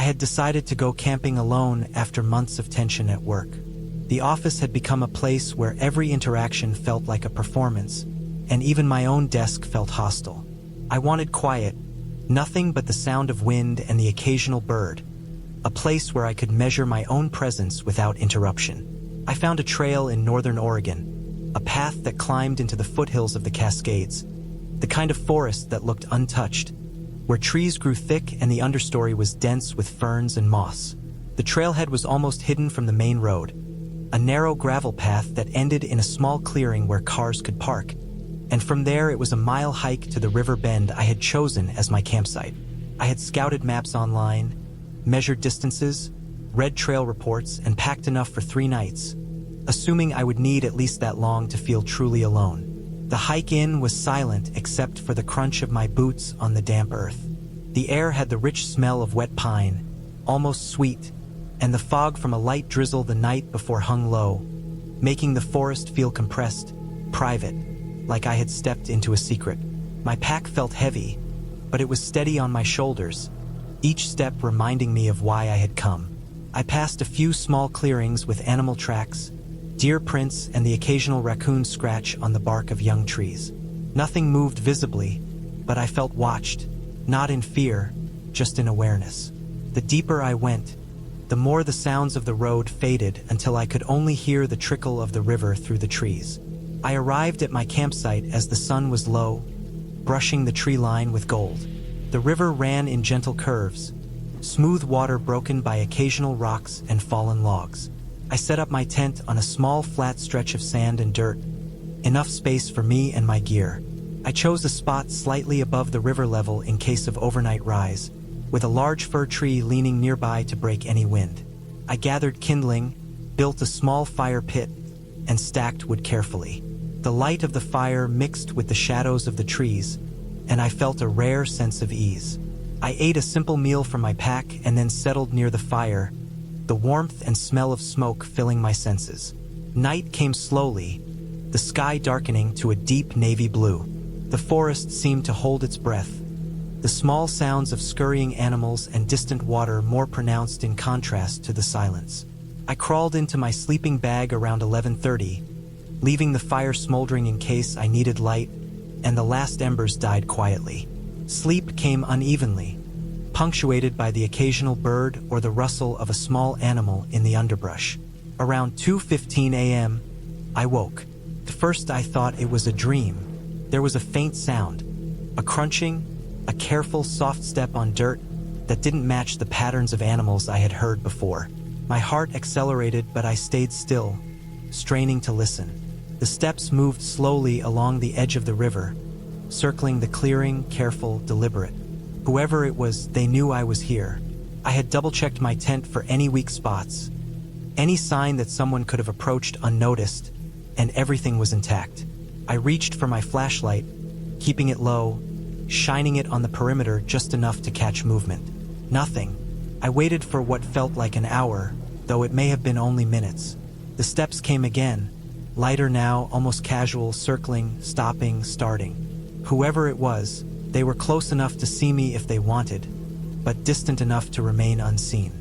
I had decided to go camping alone after months of tension at work. The office had become a place where every interaction felt like a performance, and even my own desk felt hostile. I wanted quiet, nothing but the sound of wind and the occasional bird, a place where I could measure my own presence without interruption. I found a trail in northern Oregon, a path that climbed into the foothills of the Cascades, the kind of forest that looked untouched, where trees grew thick and the understory was dense with ferns and moss. The trailhead was almost hidden from the main road, a narrow gravel path that ended in a small clearing where cars could park, and from there it was a mile hike to the river bend I had chosen as my campsite. I had scouted maps online, measured distances, read trail reports, and packed enough for 3 nights, assuming I would need at least that long to feel truly alone. The hike in was silent except for the crunch of my boots on the damp earth. The air had the rich smell of wet pine, almost sweet, and the fog from a light drizzle the night before hung low, making the forest feel compressed, private, like I had stepped into a secret. My pack felt heavy, but it was steady on my shoulders, each step reminding me of why I had come. I passed a few small clearings with animal tracks, deer prints, and the occasional raccoon scratch on the bark of young trees. Nothing moved visibly, but I felt watched, not in fear, just in awareness. The deeper I went, the more the sounds of the road faded until I could only hear the trickle of the river through the trees. I arrived at my campsite as the sun was low, brushing the tree line with gold. The river ran in gentle curves, smooth water broken by occasional rocks and fallen logs. I set up my tent on a small flat stretch of sand and dirt, enough space for me and my gear. I chose a spot slightly above the river level in case of overnight rise, with a large fir tree leaning nearby to break any wind. I gathered kindling, built a small fire pit, and stacked wood carefully. The light of the fire mixed with the shadows of the trees, and I felt a rare sense of ease. I ate a simple meal from my pack and then settled near the fire, the warmth and smell of smoke filling my senses. Night came slowly, the sky darkening to a deep navy blue. The forest seemed to hold its breath, the small sounds of scurrying animals and distant water more pronounced in contrast to the silence. I crawled into my sleeping bag around 11:30, leaving the fire smoldering in case I needed light, and the last embers died quietly. Sleep came unevenly, punctuated by the occasional bird or the rustle of a small animal in the underbrush. Around 2:15 a.m., I woke. At first I thought it was a dream. There was a faint sound, a crunching, a careful soft step on dirt that didn't match the patterns of animals I had heard before. My heart accelerated, but I stayed still, straining to listen. The steps moved slowly along the edge of the river, circling the clearing, careful, deliberate. Whoever it was, they knew I was here. I had double-checked my tent for any weak spots, any sign that someone could have approached unnoticed, and everything was intact. I reached for my flashlight, keeping it low, shining it on the perimeter just enough to catch movement. Nothing. I waited for what felt like an hour, though it may have been only minutes. The steps came again, lighter now, almost casual, circling, stopping, starting. Whoever it was, they were close enough to see me if they wanted, but distant enough to remain unseen.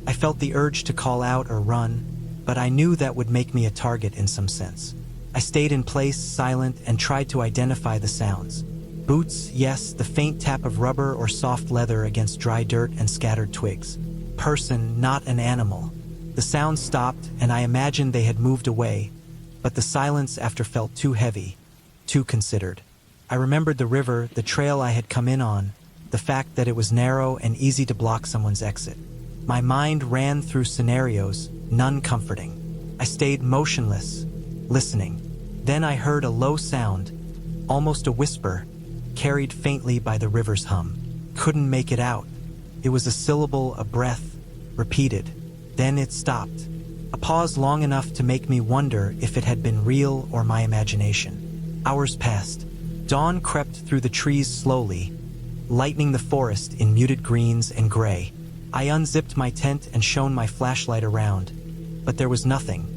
I felt the urge to call out or run, but I knew that would make me a target in some sense. I stayed in place, silent, and tried to identify the sounds. Boots, yes, the faint tap of rubber or soft leather against dry dirt and scattered twigs. Person, not an animal. The sound stopped, and I imagined they had moved away, but the silence after felt too heavy, too considered. I remembered the river, the trail I had come in on, the fact that it was narrow and easy to block someone's exit. My mind ran through scenarios, none comforting. I stayed motionless, listening. Then I heard a low sound, almost a whisper, carried faintly by the river's hum. Couldn't make it out. It was a syllable, a breath, repeated. Then it stopped. A pause long enough to make me wonder if it had been real or my imagination. Hours passed. Dawn crept through the trees slowly, lightening the forest in muted greens and gray. I unzipped my tent and shone my flashlight around, but there was nothing.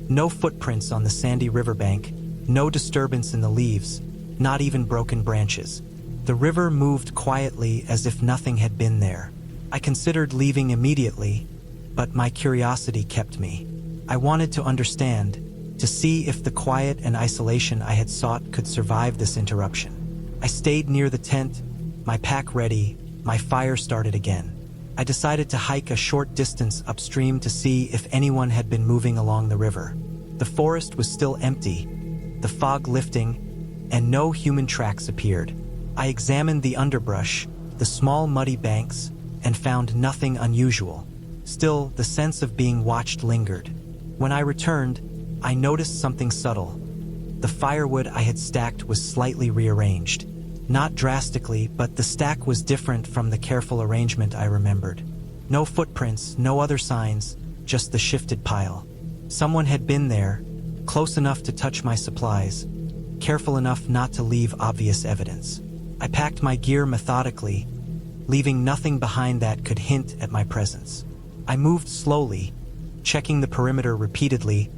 No footprints on the sandy riverbank, no disturbance in the leaves, not even broken branches. The river moved quietly as if nothing had been there. I considered leaving immediately, but my curiosity kept me. I wanted to understand, to see if the quiet and isolation I had sought could survive this interruption. I stayed near the tent, my pack ready, my fire started again. I decided to hike a short distance upstream to see if anyone had been moving along the river. The forest was still empty, the fog lifting, and no human tracks appeared. I examined the underbrush, the small muddy banks, and found nothing unusual. Still, the sense of being watched lingered. When I returned, I noticed something subtle. The firewood I had stacked was slightly rearranged. Not drastically, but the stack was different from the careful arrangement I remembered. No footprints, no other signs, just the shifted pile. Someone had been there, close enough to touch my supplies, careful enough not to leave obvious evidence. I packed my gear methodically, leaving nothing behind that could hint at my presence. I moved slowly, checking the perimeter repeatedly,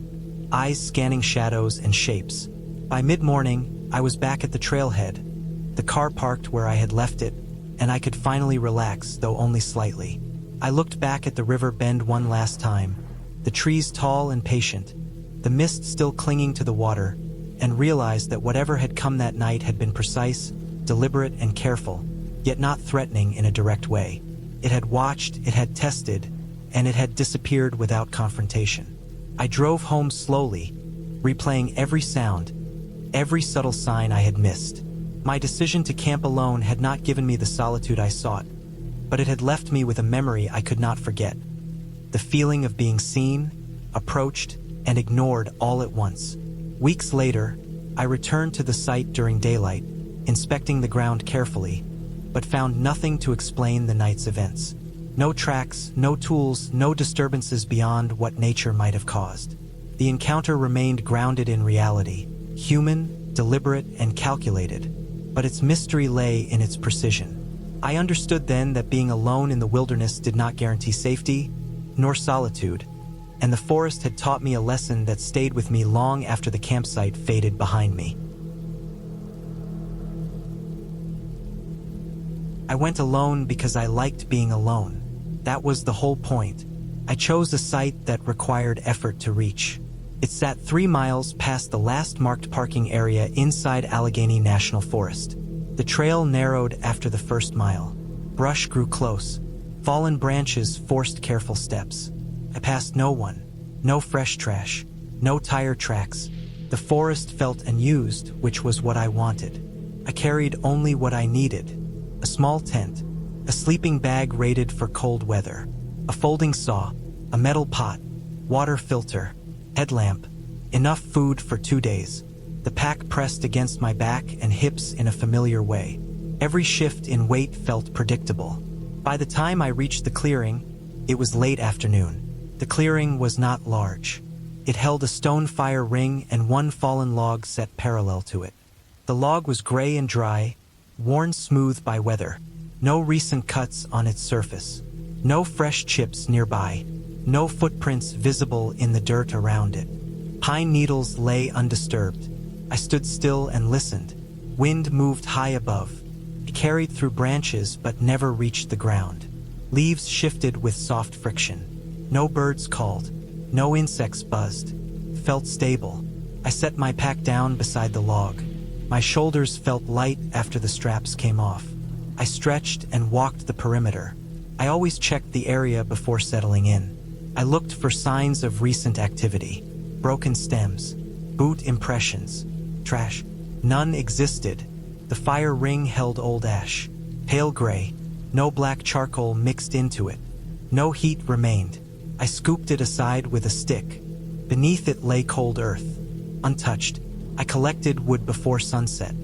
eyes scanning shadows and shapes. By mid-morning, I was back at the trailhead, the car parked where I had left it, and I could finally relax, though only slightly. I looked back at the river bend one last time, the trees tall and patient, the mist still clinging to the water, and realized that whatever had come that night had been precise, deliberate, and careful, yet not threatening in a direct way. It had watched, it had tested, and it had disappeared without confrontation. I drove home slowly, replaying every sound, every subtle sign I had missed. My decision to camp alone had not given me the solitude I sought, but it had left me with a memory I could not forget. The feeling of being seen, approached, and ignored all at once. Weeks later, I returned to the site during daylight, inspecting the ground carefully, but found nothing to explain the night's events. No tracks, no tools, no disturbances beyond what nature might have caused. The encounter remained grounded in reality, human, deliberate, and calculated, but its mystery lay in its precision. I understood then that being alone in the wilderness did not guarantee safety, nor solitude, and the forest had taught me a lesson that stayed with me long after the campsite faded behind me. I went alone because I liked being alone. That was the whole point. I chose a site that required effort to reach. It sat 3 miles past the last marked parking area inside Allegheny National Forest. The trail narrowed after the first mile. Brush grew close. Fallen branches forced careful steps. I passed no one, no fresh trash, no tire tracks. The forest felt unused, which was what I wanted. I carried only what I needed: a small tent, a sleeping bag rated for cold weather, a folding saw, a metal pot, water filter, headlamp, enough food for 2 days. The pack pressed against my back and hips in a familiar way. Every shift in weight felt predictable. By the time I reached the clearing, it was late afternoon. The clearing was not large. It held a stone fire ring and one fallen log set parallel to it. The log was gray and dry, worn smooth by weather. No recent cuts on its surface. No fresh chips nearby. No footprints visible in the dirt around it. Pine needles lay undisturbed. I stood still and listened. Wind moved high above. It carried through branches but never reached the ground. Leaves shifted with soft friction. No birds called. No insects buzzed. Felt stable. I set my pack down beside the log. My shoulders felt light after the straps came off. I stretched and walked the perimeter. I always checked the area before settling in. I looked for signs of recent activity. Broken stems, boot impressions, trash. None existed. The fire ring held old ash, pale gray, no black charcoal mixed into it. No heat remained. I scooped it aside with a stick. Beneath it lay cold earth, untouched. I collected wood before sunset.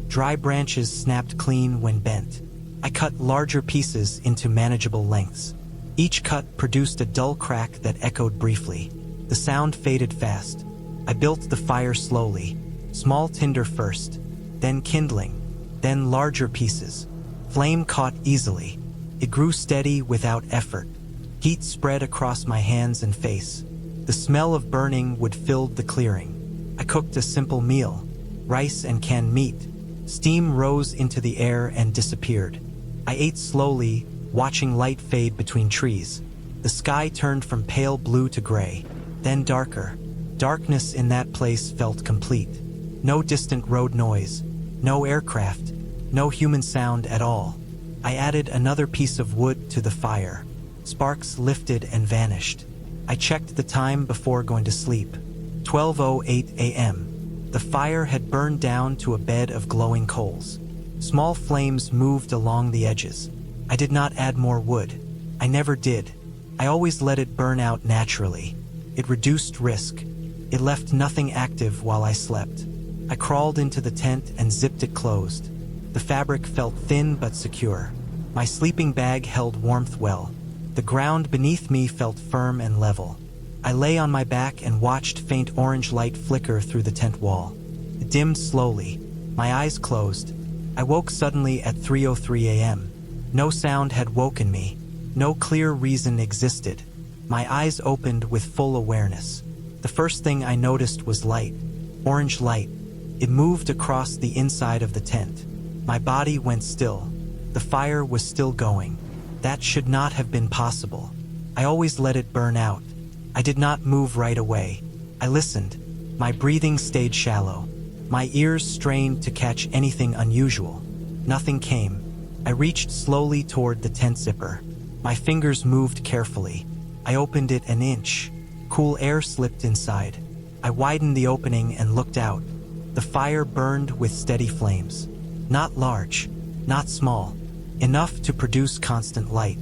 Dry branches snapped clean when bent. I cut larger pieces into manageable lengths. Each cut produced a dull crack that echoed briefly. The sound faded fast. I built the fire slowly, small tinder first, then kindling, then larger pieces. Flame caught easily. It grew steady without effort. Heat spread across my hands and face. The smell of burning wood filled the clearing. I cooked a simple meal, rice and canned meat. Steam rose into the air and disappeared. I ate slowly, watching light fade between trees. The sky turned from pale blue to gray, then darker. Darkness in that place felt complete. No distant road noise, no aircraft, no human sound at all. I added another piece of wood to the fire. Sparks lifted and vanished. I checked the time before going to sleep. 12:08 a.m. The fire had burned down to a bed of glowing coals. Small flames moved along the edges. I did not add more wood. I never did. I always let it burn out naturally. It reduced risk. It left nothing active while I slept. I crawled into the tent and zipped it closed. The fabric felt thin but secure. My sleeping bag held warmth well. The ground beneath me felt firm and level. I lay on my back and watched faint orange light flicker through the tent wall. It dimmed slowly. My eyes closed. I woke suddenly at 3:03 a.m. No sound had woken me. No clear reason existed. My eyes opened with full awareness. The first thing I noticed was light. Orange light. It moved across the inside of the tent. My body went still. The fire was still going. That should not have been possible. I always let it burn out. I did not move right away. I listened. My breathing stayed shallow. My ears strained to catch anything unusual. Nothing came. I reached slowly toward the tent zipper. My fingers moved carefully. I opened it an inch. Cool air slipped inside. I widened the opening and looked out. The fire burned with steady flames. Not large, not small. Enough to produce constant light.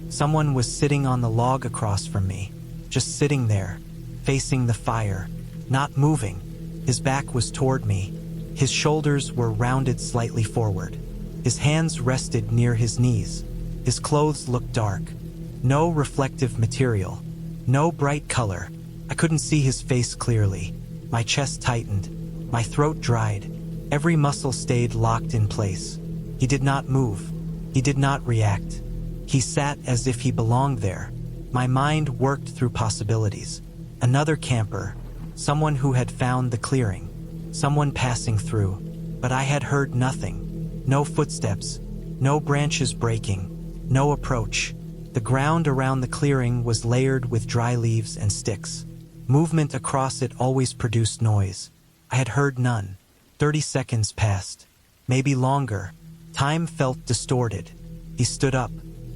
Someone was sitting on the log across from me. Just sitting there, facing the fire, not moving. His back was toward me. His shoulders were rounded slightly forward. His hands rested near his knees. His clothes looked dark. No reflective material. No bright color. I couldn't see his face clearly. My chest tightened. My throat dried. Every muscle stayed locked in place. He did not move. He did not react. He sat as if he belonged there. My mind worked through possibilities. Another camper. Someone who had found the clearing. Someone passing through. But I had heard nothing. No footsteps. No branches breaking. No approach. The ground around the clearing was layered with dry leaves and sticks. Movement across it always produced noise. I had heard none. 30 seconds passed. Maybe longer. Time felt distorted. He stood up.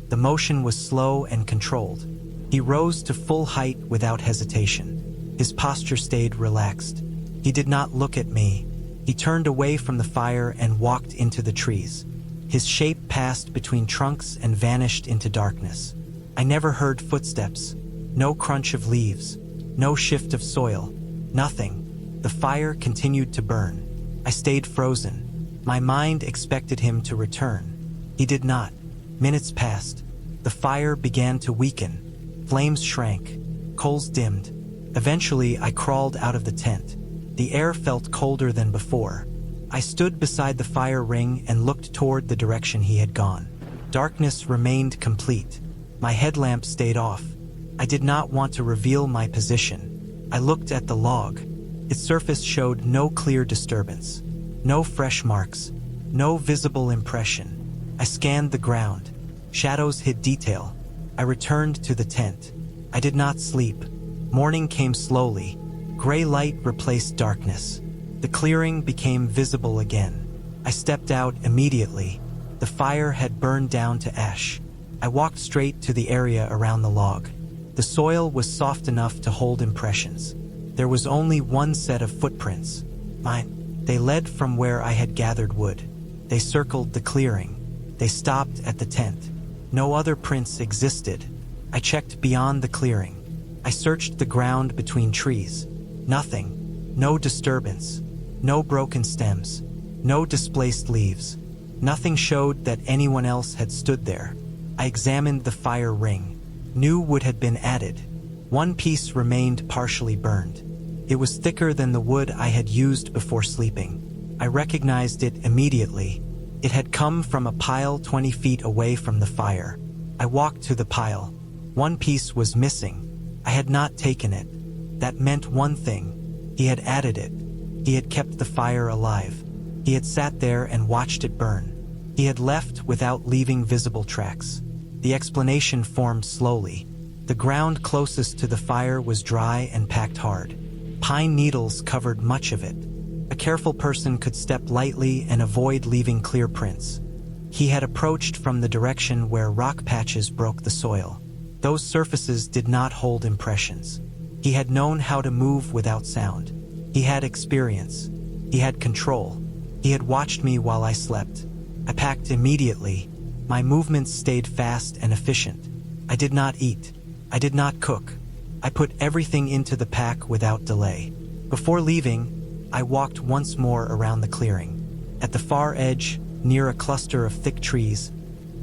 The motion was slow and controlled. He rose to full height without hesitation. His posture stayed relaxed. He did not look at me. He turned away from the fire and walked into the trees. His shape passed between trunks and vanished into darkness. I never heard footsteps. No crunch of leaves. No shift of soil. Nothing. The fire continued to burn. I stayed frozen. My mind expected him to return. He did not. Minutes passed. The fire began to weaken. Flames shrank. Coals dimmed. Eventually, I crawled out of the tent. The air felt colder than before. I stood beside the fire ring and looked toward the direction he had gone. Darkness remained complete. My headlamp stayed off. I did not want to reveal my position. I looked at the log. Its surface showed no clear disturbance. No fresh marks. No visible impression. I scanned the ground. Shadows hid detail. I returned to the tent. I did not sleep. Morning came slowly. Gray light replaced darkness. The clearing became visible again. I stepped out immediately. The fire had burned down to ash. I walked straight to the area around the log. The soil was soft enough to hold impressions. There was only one set of footprints. Mine. They led from where I had gathered wood. They circled the clearing. They stopped at the tent. No other prints existed. I checked beyond the clearing. I searched the ground between trees. Nothing. No disturbance. No broken stems. No displaced leaves. Nothing showed that anyone else had stood there. I examined the fire ring. New wood had been added. One piece remained partially burned. It was thicker than the wood I had used before sleeping. I recognized it immediately. It had come from a pile 20 feet away from the fire. I walked to the pile. One piece was missing. I had not taken it. That meant one thing. He had added it. He had kept the fire alive. He had sat there and watched it burn. He had left without leaving visible tracks. The explanation formed slowly. The ground closest to the fire was dry and packed hard. Pine needles covered much of it. A careful person could step lightly and avoid leaving clear prints. He had approached from the direction where rock patches broke the soil. Those surfaces did not hold impressions. He had known how to move without sound. He had experience. He had control. He had watched me while I slept. I packed immediately. My movements stayed fast and efficient. I did not eat. I did not cook. I put everything into the pack without delay. Before leaving, I walked once more around the clearing. At the far edge, near a cluster of thick trees,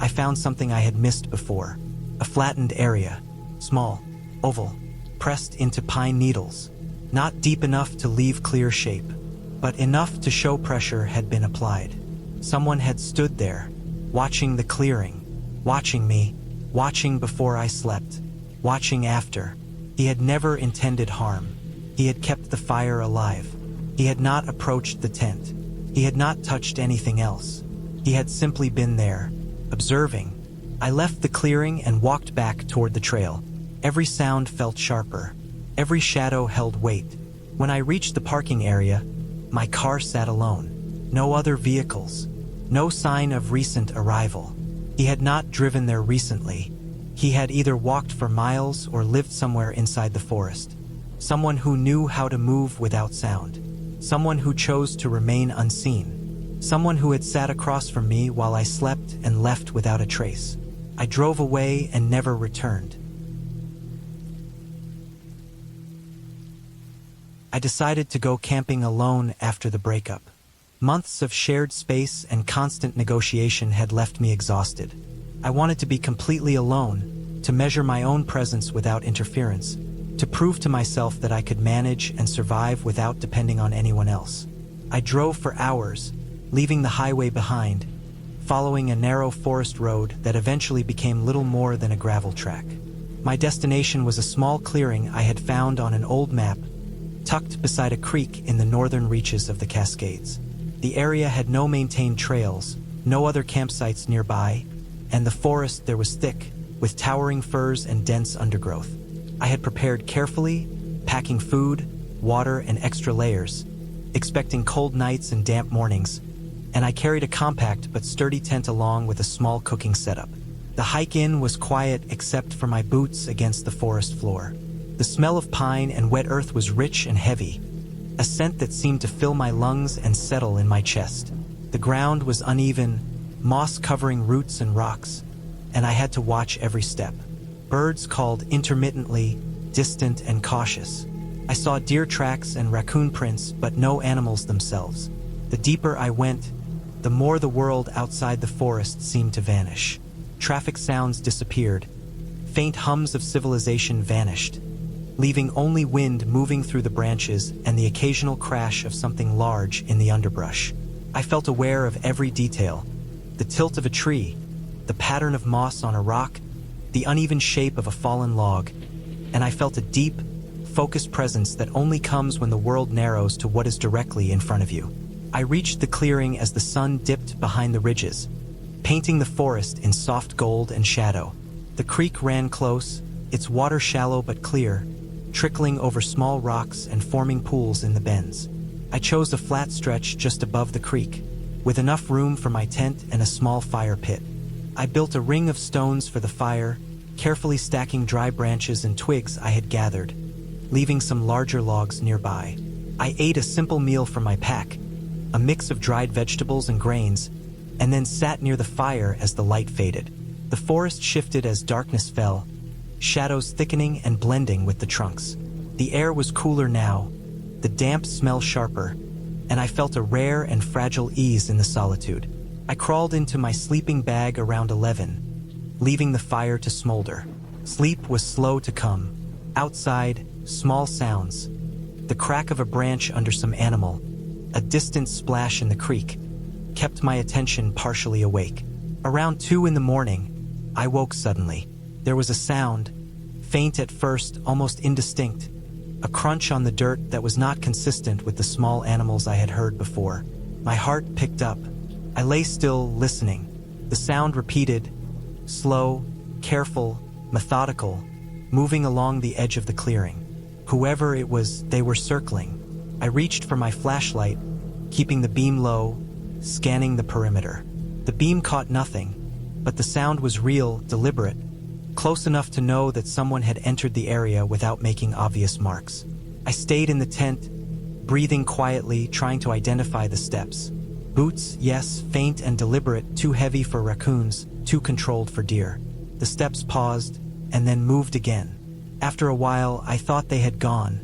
I found something I had missed before. A flattened area, small, oval, pressed into pine needles. Not deep enough to leave clear shape, but enough to show pressure had been applied. Someone had stood there, watching the clearing, watching me, watching before I slept, watching after. He had never intended harm. He had kept the fire alive. He had not approached the tent. He had not touched anything else. He had simply been there, observing. I left the clearing and walked back toward the trail. Every sound felt sharper. Every shadow held weight. When I reached the parking area, my car sat alone. No other vehicles. No sign of recent arrival. He had not driven there recently. He had either walked for miles or lived somewhere inside the forest. Someone who knew how to move without sound. Someone who chose to remain unseen. Someone who had sat across from me while I slept and left without a trace. I drove away and never returned. I decided to go camping alone after the breakup. Months of shared space and constant negotiation had left me exhausted. I wanted to be completely alone, to measure my own presence without interference, to prove to myself that I could manage and survive without depending on anyone else. I drove for hours, leaving the highway behind, following a narrow forest road that eventually became little more than a gravel track. My destination was a small clearing I had found on an old map, tucked beside a creek in the northern reaches of the Cascades. The area had no maintained trails, no other campsites nearby, and the forest there was thick, with towering firs and dense undergrowth. I had prepared carefully, packing food, water, and extra layers, expecting cold nights and damp mornings, and I carried a compact but sturdy tent along with a small cooking setup. The hike in was quiet except for my boots against the forest floor. The smell of pine and wet earth was rich and heavy, a scent that seemed to fill my lungs and settle in my chest. The ground was uneven, moss covering roots and rocks, and I had to watch every step. Birds called intermittently, distant and cautious. I saw deer tracks and raccoon prints, but no animals themselves. The deeper I went, the more the world outside the forest seemed to vanish. Traffic sounds disappeared. Faint hums of civilization vanished, leaving only wind moving through the branches and the occasional crash of something large in the underbrush. I felt aware of every detail: the tilt of a tree, the pattern of moss on a rock, the uneven shape of a fallen log, and I felt a deep, focused presence that only comes when the world narrows to what is directly in front of you. I reached the clearing as the sun dipped behind the ridges, painting the forest in soft gold and shadow. The creek ran close, its water shallow but clear, trickling over small rocks and forming pools in the bends. I chose a flat stretch just above the creek, with enough room for my tent and a small fire pit. I built a ring of stones for the fire, carefully stacking dry branches and twigs I had gathered, leaving some larger logs nearby. I ate a simple meal from my pack, a mix of dried vegetables and grains, and then sat near the fire as the light faded. The forest shifted as darkness fell, shadows thickening and blending with the trunks. The air was cooler now, the damp smell sharper, and I felt a rare and fragile ease in the solitude. I crawled into my sleeping bag around 11, leaving the fire to smolder. Sleep was slow to come. Outside, small sounds, the crack of a branch under some animal, a distant splash in the creek, kept my attention partially awake. Around 2 in the morning, I woke suddenly. There was a sound, faint at first, almost indistinct, a crunch on the dirt that was not consistent with the small animals I had heard before. My heart picked up. I lay still, listening. The sound repeated, slow, careful, methodical, moving along the edge of the clearing. Whoever it was, they were circling. I reached for my flashlight, keeping the beam low, scanning the perimeter. The beam caught nothing, but the sound was real, deliberate, close enough to know that someone had entered the area without making obvious marks. I stayed in the tent, breathing quietly, trying to identify the steps. Boots, yes, faint and deliberate, too heavy for raccoons, too controlled for deer. The steps paused, and then moved again. After a while, I thought they had gone,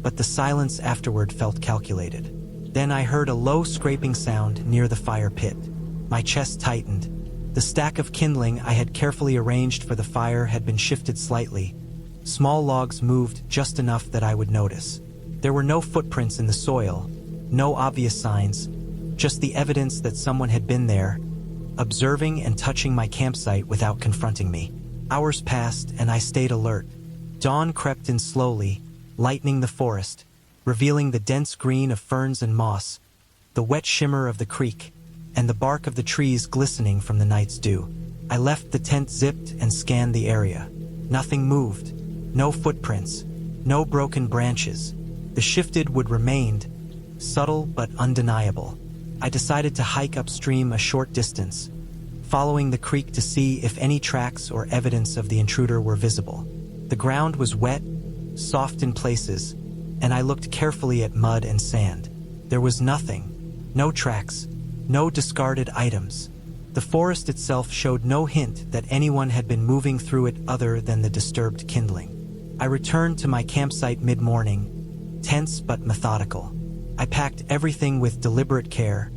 but the silence afterward felt calculated. Then I heard a low scraping sound near the fire pit. My chest tightened. The stack of kindling I had carefully arranged for the fire had been shifted slightly. Small logs moved just enough that I would notice. There were no footprints in the soil, no obvious signs, just the evidence that someone had been there, observing and touching my campsite without confronting me. Hours passed and I stayed alert. Dawn crept in slowly, lightening the forest, revealing the dense green of ferns and moss, the wet shimmer of the creek, and the bark of the trees glistening from the night's dew. I left the tent zipped and scanned the area. Nothing moved. No footprints. No broken branches. The shifted wood remained, subtle but undeniable. I decided to hike upstream a short distance, following the creek to see if any tracks or evidence of the intruder were visible. The ground was wet, soft in places, and I looked carefully at mud and sand. There was nothing. No tracks. No discarded items. The forest itself showed no hint that anyone had been moving through it other than the disturbed kindling. I returned to my campsite mid-morning, tense but methodical. I packed everything with deliberate care,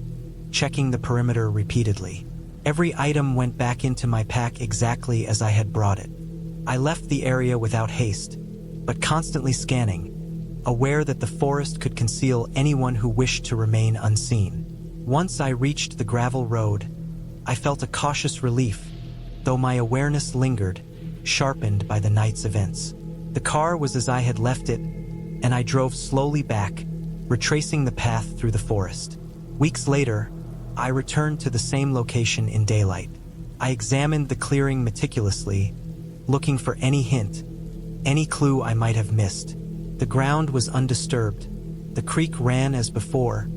checking the perimeter repeatedly. Every item went back into my pack exactly as I had brought it. I left the area without haste, but constantly scanning, aware that the forest could conceal anyone who wished to remain unseen. Once I reached the gravel road, I felt a cautious relief, though my awareness lingered, sharpened by the night's events. The car was as I had left it, and I drove slowly back, retracing the path through the forest. Weeks later, I returned to the same location in daylight. I examined the clearing meticulously, looking for any hint, any clue I might have missed. The ground was undisturbed, the creek ran as before,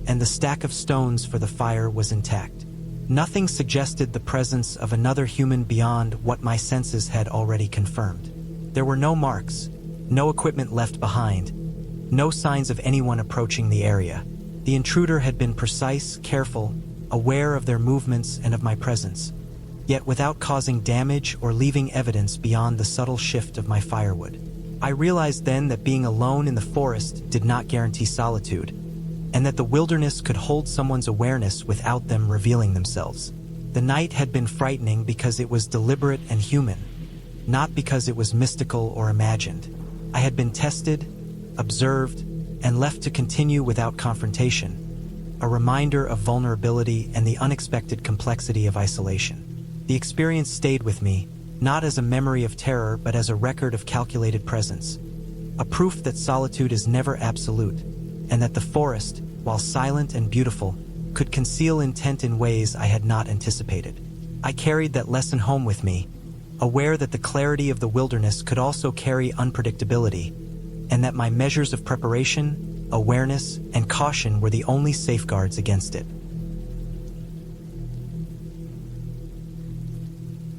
and the stack of stones for the fire was intact. Nothing suggested the presence of another human beyond what my senses had already confirmed. There were no marks, no equipment left behind, no signs of anyone approaching the area. The intruder had been precise, careful, aware of their movements and of my presence, yet without causing damage or leaving evidence beyond the subtle shift of my firewood. I realized then that being alone in the forest did not guarantee solitude, and that the wilderness could hold someone's awareness without them revealing themselves. The night had been frightening because it was deliberate and human, not because it was mystical or imagined. I had been tested, observed, and left to continue without confrontation, a reminder of vulnerability and the unexpected complexity of isolation. The experience stayed with me, not as a memory of terror but as a record of calculated presence, a proof that solitude is never absolute, and that the forest, while silent and beautiful, could conceal intent in ways I had not anticipated. I carried that lesson home with me, aware that the clarity of the wilderness could also carry unpredictability, and that my measures of preparation, awareness, and caution were the only safeguards against it.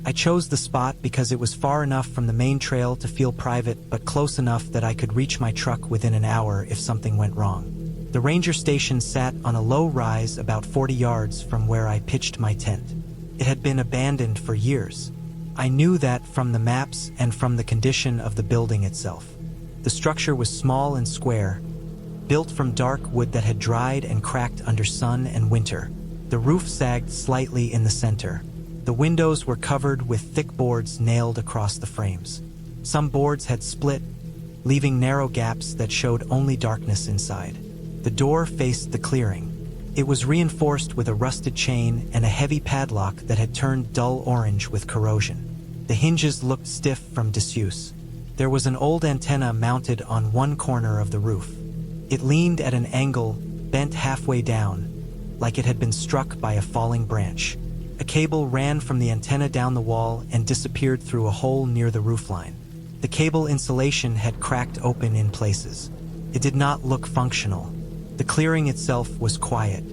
I chose the spot because it was far enough from the main trail to feel private, but close enough that I could reach my truck within an hour if something went wrong. The ranger station sat on a low rise about 40 yards from where I pitched my tent. It had been abandoned for years. I knew that from the maps and from the condition of the building itself. The structure was small and square, built from dark wood that had dried and cracked under sun and winter. The roof sagged slightly in the center. The windows were covered with thick boards nailed across the frames. Some boards had split, leaving narrow gaps that showed only darkness inside. The door faced the clearing. It was reinforced with a rusted chain and a heavy padlock that had turned dull orange with corrosion. The hinges looked stiff from disuse. There was an old antenna mounted on one corner of the roof. It leaned at an angle, bent halfway down, like it had been struck by a falling branch. A cable ran from the antenna down the wall and disappeared through a hole near the roofline. The cable insulation had cracked open in places. It did not look functional. The clearing itself was quiet.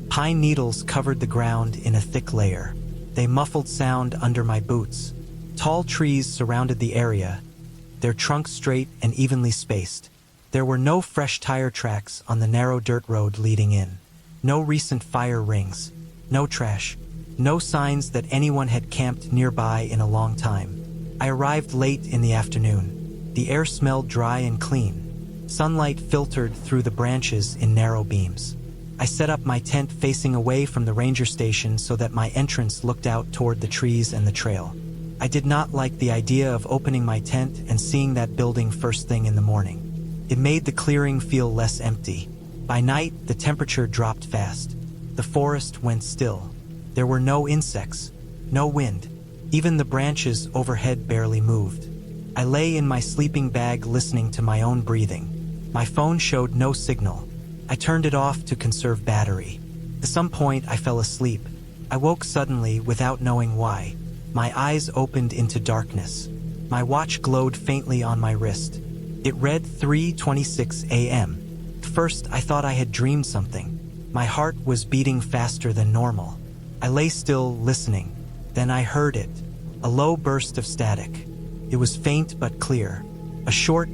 Pine needles covered the ground in a thick layer. They muffled sound under my boots. Tall trees surrounded the area, their trunks straight and evenly spaced. There were no fresh tire tracks on the narrow dirt road leading in. No recent fire rings. No trash. No signs that anyone had camped nearby in a long time. I arrived late in the afternoon. The air smelled dry and clean. Sunlight filtered through the branches in narrow beams. I set up my tent facing away from the ranger station so that my entrance looked out toward the trees and the trail. I did not like the idea of opening my tent and seeing that building first thing in the morning. It made the clearing feel less empty. By night, the temperature dropped fast. The forest went still. There were no insects, no wind. Even the branches overhead barely moved. I lay in my sleeping bag listening to my own breathing. My phone showed no signal. I turned it off to conserve battery. At some point, I fell asleep. I woke suddenly without knowing why. My eyes opened into darkness. My watch glowed faintly on my wrist. It read 3:26 a.m. At first, I thought I had dreamed something. My heart was beating faster than normal. I lay still, listening. Then I heard it. A low burst of static. It was faint but clear. A short,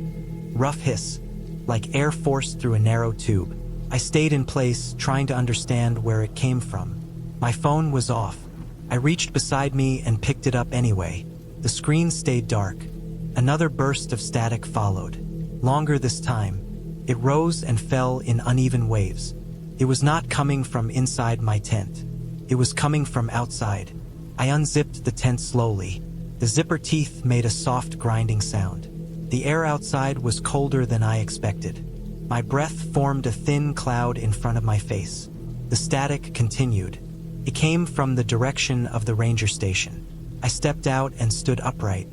rough hiss, like air forced through a narrow tube. I stayed in place, trying to understand where it came from. My phone was off. I reached beside me and picked it up anyway. The screen stayed dark. Another burst of static followed. Longer this time. It rose and fell in uneven waves. It was not coming from inside my tent. It was coming from outside. I unzipped the tent slowly. The zipper teeth made a soft grinding sound. The air outside was colder than I expected. My breath formed a thin cloud in front of my face. The static continued. It came from the direction of the ranger station. I stepped out and stood upright.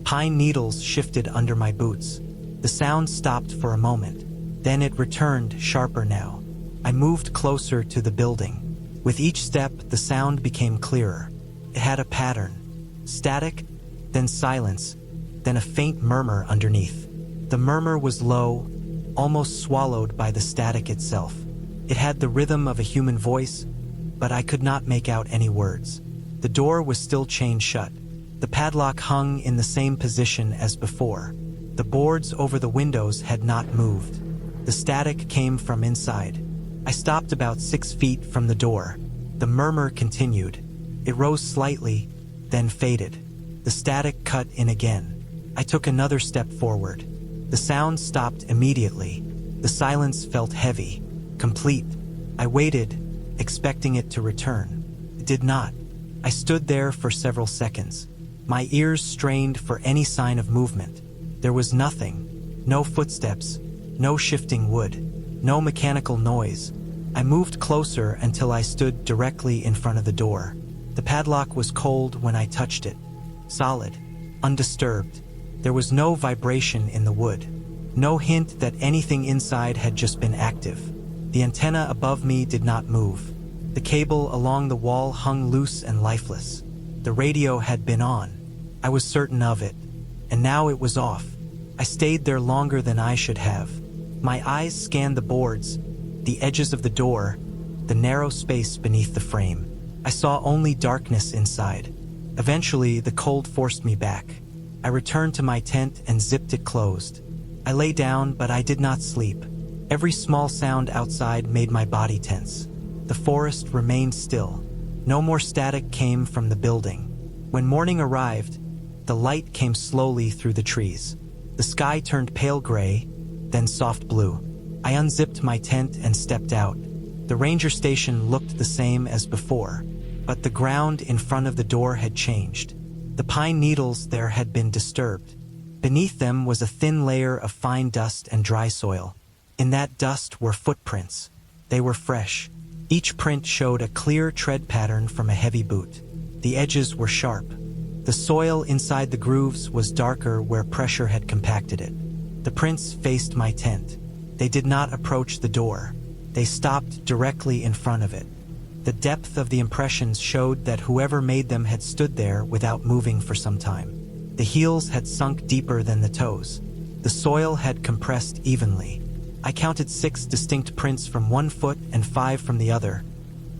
Pine needles shifted under my boots. The sound stopped for a moment. Then it returned, sharper now. I moved closer to the building. With each step, the sound became clearer. It had a pattern. Static, then silence, then a faint murmur underneath. The murmur was low, almost swallowed by the static itself. It had the rhythm of a human voice, but I could not make out any words. The door was still chained shut. The padlock hung in the same position as before. The boards over the windows had not moved. The static came from inside. I stopped about 6 feet from the door. The murmur continued. It rose slightly, then faded. The static cut in again. I took another step forward. The sound stopped immediately. The silence felt heavy, complete. I waited, expecting it to return. It did not. I stood there for several seconds. My ears strained for any sign of movement. There was nothing. No footsteps, no shifting wood, no mechanical noise. I moved closer until I stood directly in front of the door. The padlock was cold when I touched it. Solid, undisturbed. There was no vibration in the wood. No hint that anything inside had just been active. The antenna above me did not move. The cable along the wall hung loose and lifeless. The radio had been on. I was certain of it. And now it was off. I stayed there longer than I should have. My eyes scanned the boards, the edges of the door, the narrow space beneath the frame. I saw only darkness inside. Eventually, the cold forced me back. I returned to my tent and zipped it closed. I lay down, but I did not sleep. Every small sound outside made my body tense. The forest remained still. No more static came from the building. When morning arrived, the light came slowly through the trees. The sky turned pale gray, then soft blue. I unzipped my tent and stepped out. The ranger station looked the same as before, but the ground in front of the door had changed. The pine needles there had been disturbed. Beneath them was a thin layer of fine dust and dry soil. In that dust were footprints. They were fresh. Each print showed a clear tread pattern from a heavy boot. The edges were sharp. The soil inside the grooves was darker where pressure had compacted it. The prints faced my tent. They did not approach the door. They stopped directly in front of it. The depth of the impressions showed that whoever made them had stood there without moving for some time. The heels had sunk deeper than the toes. The soil had compressed evenly. I counted 6 distinct prints from one foot and 5 from the other,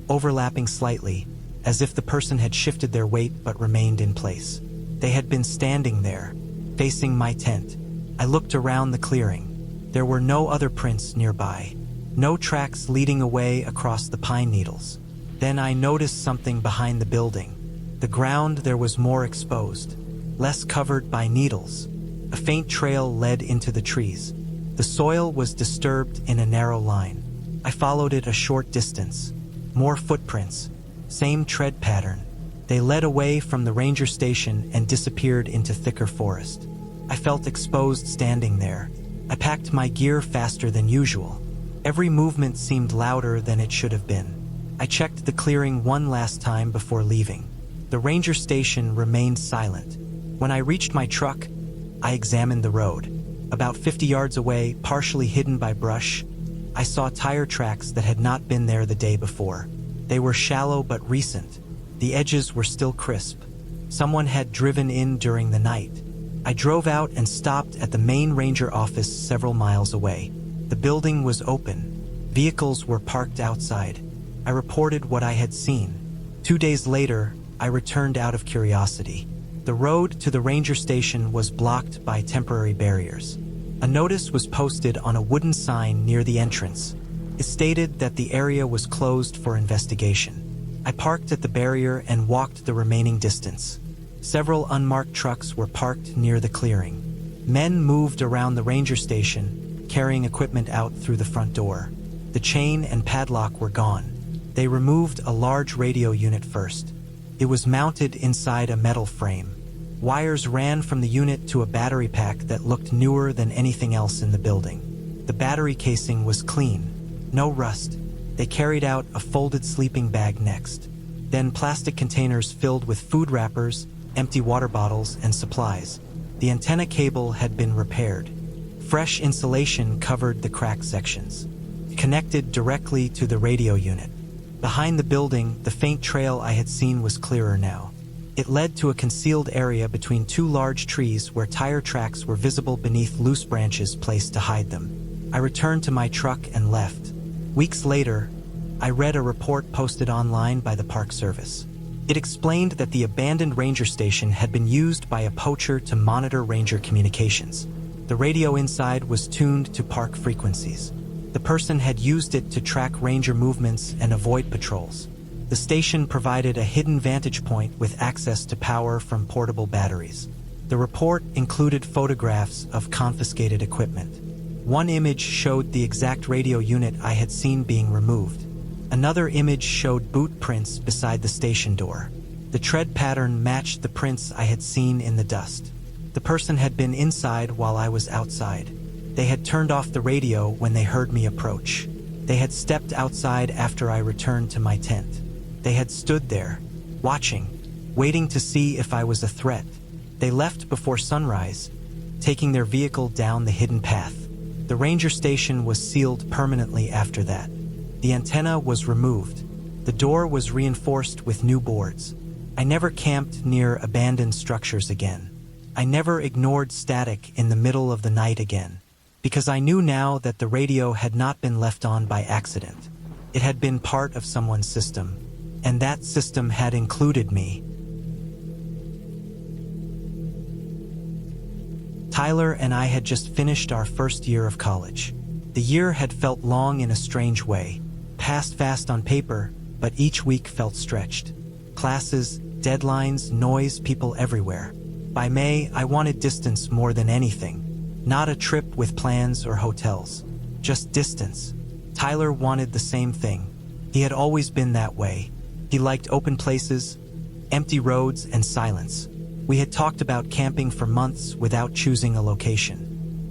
overlapping slightly, as if the person had shifted their weight but remained in place. They had been standing there, facing my tent. I looked around the clearing. There were no other prints nearby, no tracks leading away across the pine needles. Then I noticed something behind the building. The ground there was more exposed, less covered by needles. A faint trail led into the trees. The soil was disturbed in a narrow line. I followed it a short distance. More footprints, same tread pattern. They led away from the ranger station and disappeared into thicker forest. I felt exposed standing there. I packed my gear faster than usual. Every movement seemed louder than it should have been. I checked the clearing one last time before leaving. The ranger station remained silent. When I reached my truck, I examined the road. About 50 yards away, partially hidden by brush, I saw tire tracks that had not been there the day before. They were shallow but recent. The edges were still crisp. Someone had driven in during the night. I drove out and stopped at the main ranger office several miles away. The building was open. Vehicles were parked outside. I reported what I had seen. 2 days later, I returned out of curiosity. The road to the ranger station was blocked by temporary barriers. A notice was posted on a wooden sign near the entrance. It stated that the area was closed for investigation. I parked at the barrier and walked the remaining distance. Several unmarked trucks were parked near the clearing. Men moved around the ranger station, carrying equipment out through the front door. The chain and padlock were gone. They removed a large radio unit first. It was mounted inside a metal frame. Wires ran from the unit to a battery pack that looked newer than anything else in the building. The battery casing was clean, no rust. They carried out a folded sleeping bag next. Then plastic containers filled with food wrappers, empty water bottles, and supplies. The antenna cable had been repaired. Fresh insulation covered the cracked sections, connected directly to the radio unit. Behind the building, the faint trail I had seen was clearer now. It led to a concealed area between 2 large trees where tire tracks were visible beneath loose branches placed to hide them. I returned to my truck and left. Weeks later, I read a report posted online by the Park Service. It explained that the abandoned ranger station had been used by a poacher to monitor ranger communications. The radio inside was tuned to park frequencies. The person had used it to track ranger movements and avoid patrols. The station provided a hidden vantage point with access to power from portable batteries. The report included photographs of confiscated equipment. One image showed the exact radio unit I had seen being removed. Another image showed boot prints beside the station door. The tread pattern matched the prints I had seen in the dust. The person had been inside while I was outside. They had turned off the radio when they heard me approach. They had stepped outside after I returned to my tent. They had stood there, watching, waiting to see if I was a threat. They left before sunrise, taking their vehicle down the hidden path. The ranger station was sealed permanently after that. The antenna was removed. The door was reinforced with new boards. I never camped near abandoned structures again. I never ignored static in the middle of the night again, because I knew now that the radio had not been left on by accident. It had been part of someone's system, and that system had included me. Tyler and I had just finished our first year of college. The year had felt long in a strange way, passed fast on paper, but each week felt stretched. Classes, deadlines, noise, people everywhere. By May, I wanted distance more than anything. Not a trip with plans or hotels, just distance. Tyler wanted the same thing. He had always been that way. He liked open places, empty roads, and silence. We had talked about camping for months without choosing a location.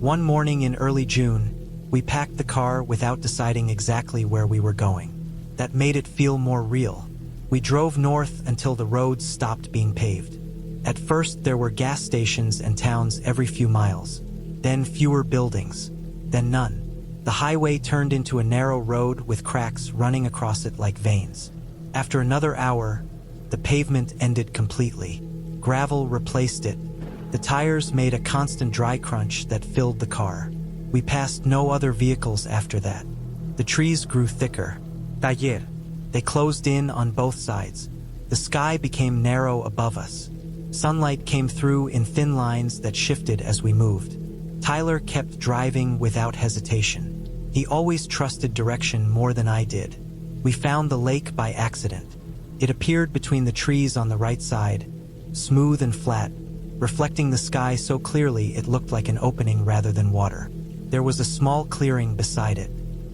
One morning in early June, we packed the car without deciding exactly where we were going. That made it feel more real. We drove north until the roads stopped being paved. At first, there were gas stations and towns every few miles. Then fewer buildings. Then none. The highway turned into a narrow road with cracks running across it like veins. After another hour, the pavement ended completely. Gravel replaced it. The tires made a constant dry crunch that filled the car. We passed no other vehicles after that. The trees grew thicker. Taller. They closed in on both sides. The sky became narrow above us. Sunlight came through in thin lines that shifted as we moved. Tyler kept driving without hesitation. He always trusted direction more than I did. We found the lake by accident. It appeared between the trees on the right side, smooth and flat, reflecting the sky so clearly it looked like an opening rather than water. There was a small clearing beside it,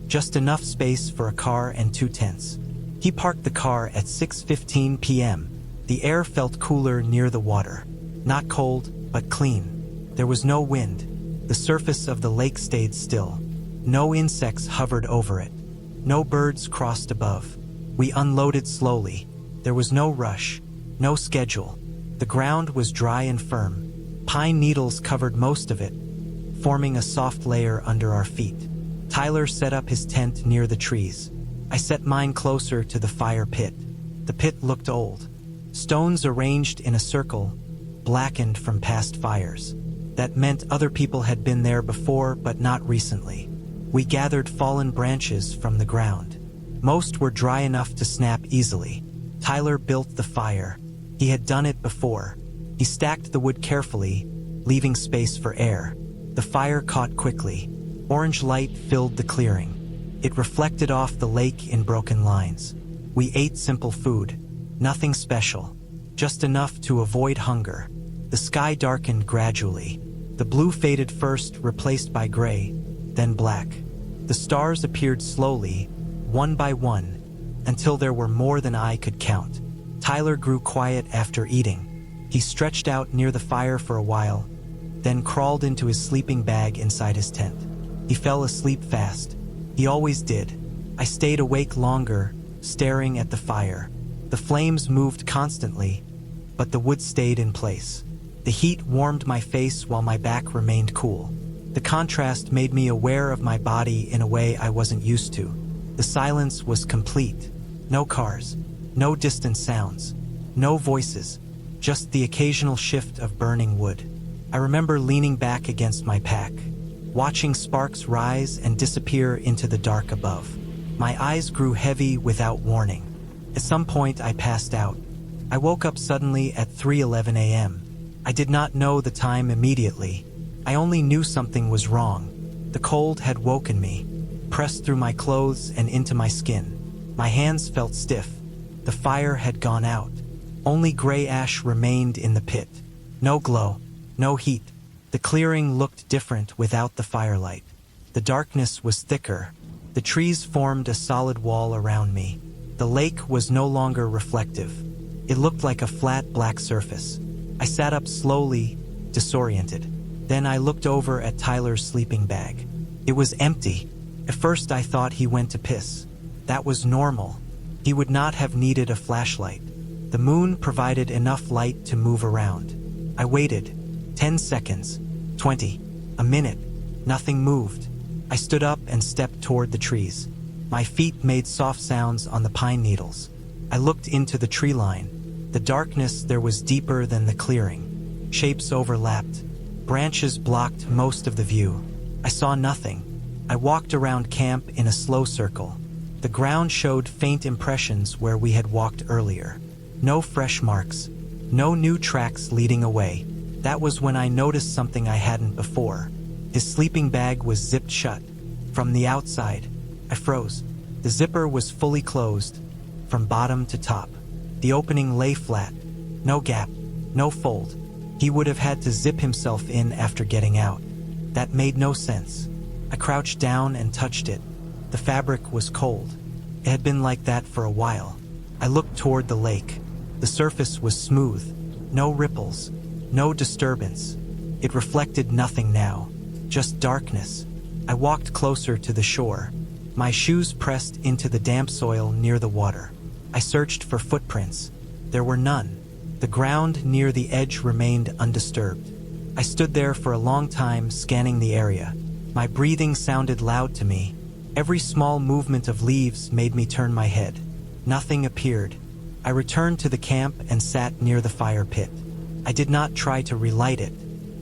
just enough space for a car and 2 tents. He parked the car at 6:15 p.m. The air felt cooler near the water. Not cold, but clean. There was no wind. The surface of the lake stayed still. No insects hovered over it. No birds crossed above. We unloaded slowly. There was no rush, no schedule. The ground was dry and firm. Pine needles covered most of it, forming a soft layer under our feet. Tyler set up his tent near the trees. I set mine closer to the fire pit. The pit looked old. Stones arranged in a circle, blackened from past fires. That meant other people had been there before, but not recently. We gathered fallen branches from the ground. Most were dry enough to snap easily. Tyler built the fire. He had done it before. He stacked the wood carefully, leaving space for air. The fire caught quickly. Orange light filled the clearing. It reflected off the lake in broken lines. We ate simple food. Nothing special. Just enough to avoid hunger. The sky darkened gradually. The blue faded first, replaced by gray, then black. The stars appeared slowly, one by one, until there were more than I could count. Tyler grew quiet after eating. He stretched out near the fire for a while, then crawled into his sleeping bag inside his tent. He fell asleep fast. He always did. I stayed awake longer, staring at the fire. The flames moved constantly, but the wood stayed in place. The heat warmed my face while my back remained cool. The contrast made me aware of my body in a way I wasn't used to. The silence was complete. No cars, no distant sounds, no voices, just the occasional shift of burning wood. I remember leaning back against my pack, watching sparks rise and disappear into the dark above. My eyes grew heavy without warning. At some point I passed out. I woke up suddenly at 3:11 a.m. I did not know the time immediately. I only knew something was wrong. The cold had woken me, pressed through my clothes and into my skin. My hands felt stiff. The fire had gone out. Only gray ash remained in the pit. No glow, no heat. The clearing looked different without the firelight. The darkness was thicker. The trees formed a solid wall around me. The lake was no longer reflective. It looked like a flat black surface. I sat up slowly, disoriented. Then I looked over at Tyler's sleeping bag. It was empty. At first I thought he went to piss. That was normal. He would not have needed a flashlight. The moon provided enough light to move around. I waited. 10 seconds. 20. A minute. Nothing moved. I stood up and stepped toward the trees. My feet made soft sounds on the pine needles. I looked into the tree line. The darkness there was deeper than the clearing. Shapes overlapped. Branches blocked most of the view. I saw nothing. I walked around camp in a slow circle. The ground showed faint impressions where we had walked earlier. No fresh marks. No new tracks leading away. That was when I noticed something I hadn't before. His sleeping bag was zipped shut. From the outside, I froze. The zipper was fully closed, from bottom to top. The opening lay flat. No gap, no fold. He would have had to zip himself in after getting out. That made no sense. I crouched down and touched it. The fabric was cold. It had been like that for a while. I looked toward the lake. The surface was smooth. No ripples. No disturbance. It reflected nothing now. Just darkness. I walked closer to the shore. My shoes pressed into the damp soil near the water. I searched for footprints. There were none. The ground near the edge remained undisturbed. I stood there for a long time, scanning the area. My breathing sounded loud to me. Every small movement of leaves made me turn my head. Nothing appeared. I returned to the camp and sat near the fire pit. I did not try to relight it.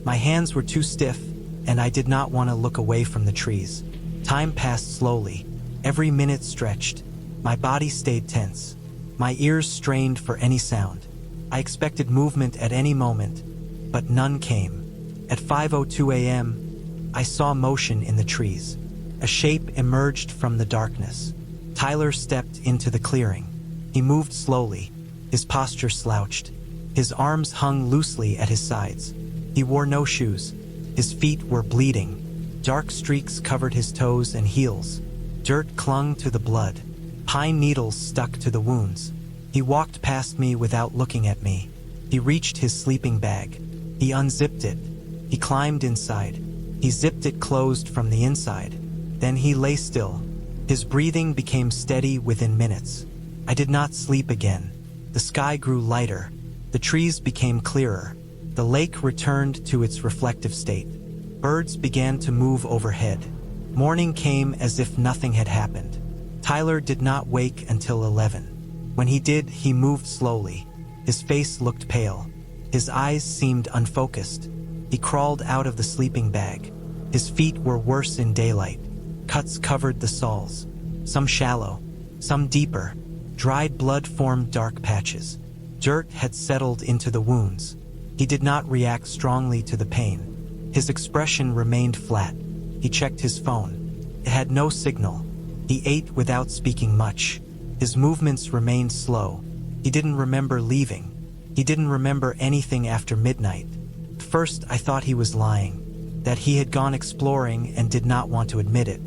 My hands were too stiff, and I did not want to look away from the trees. Time passed slowly. Every minute stretched. My body stayed tense. My ears strained for any sound. I expected movement at any moment, but none came. At 5:02 a.m., I saw motion in the trees. A shape emerged from the darkness. Tyler stepped into the clearing. He moved slowly. His posture slouched. His arms hung loosely at his sides. He wore no shoes. His feet were bleeding. Dark streaks covered his toes and heels. Dirt clung to the blood. Pine needles stuck to the wounds. He walked past me without looking at me. He reached his sleeping bag. He unzipped it. He climbed inside. He zipped it closed from the inside. Then he lay still. His breathing became steady within minutes. I did not sleep again. The sky grew lighter. The trees became clearer. The lake returned to its reflective state. Birds began to move overhead. Morning came as if nothing had happened. Tyler did not wake until 11. When he did, he moved slowly. His face looked pale. His eyes seemed unfocused. He crawled out of the sleeping bag. His feet were worse in daylight. Cuts covered the soles. Some shallow, some deeper. Dried blood formed dark patches. Dirt had settled into the wounds. He did not react strongly to the pain. His expression remained flat. He checked his phone. It had no signal. He ate without speaking much. His movements remained slow. He didn't remember leaving. He didn't remember anything after midnight. At first, I thought he was lying, that he had gone exploring and did not want to admit it.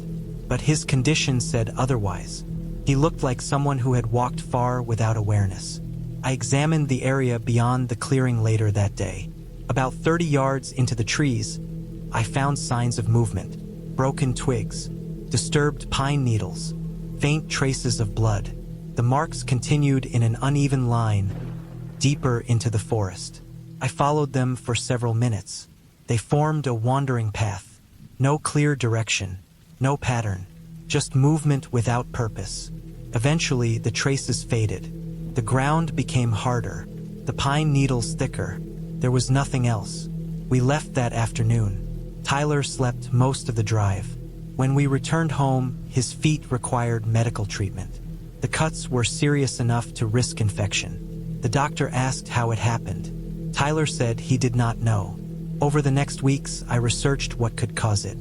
But his condition said otherwise. He looked like someone who had walked far without awareness. I examined the area beyond the clearing later that day. About 30 yards into the trees, I found signs of movement. Broken twigs, disturbed pine needles, faint traces of blood. The marks continued in an uneven line, deeper into the forest. I followed them for several minutes. They formed a wandering path. No clear direction, no pattern, just movement without purpose. Eventually, the traces faded. The ground became harder, the pine needles thicker. There was nothing else. We left that afternoon. Tyler slept most of the drive. When we returned home, his feet required medical treatment. The cuts were serious enough to risk infection. The doctor asked how it happened. Tyler said he did not know. Over the next weeks, I researched what could cause it.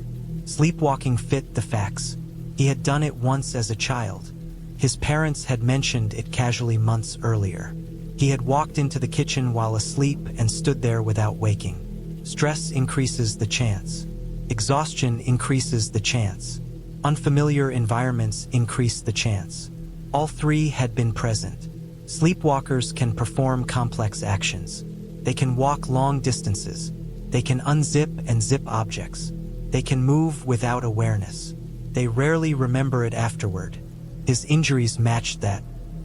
Sleepwalking fit the facts. He had done it once as a child. His parents had mentioned it casually months earlier. He had walked into the kitchen while asleep and stood there without waking. Stress increases the chance. Exhaustion increases the chance. Unfamiliar environments increase the chance. All three had been present. Sleepwalkers can perform complex actions. They can walk long distances. They can unzip and zip objects. They can move without awareness. They rarely remember it afterward. His injuries matched that.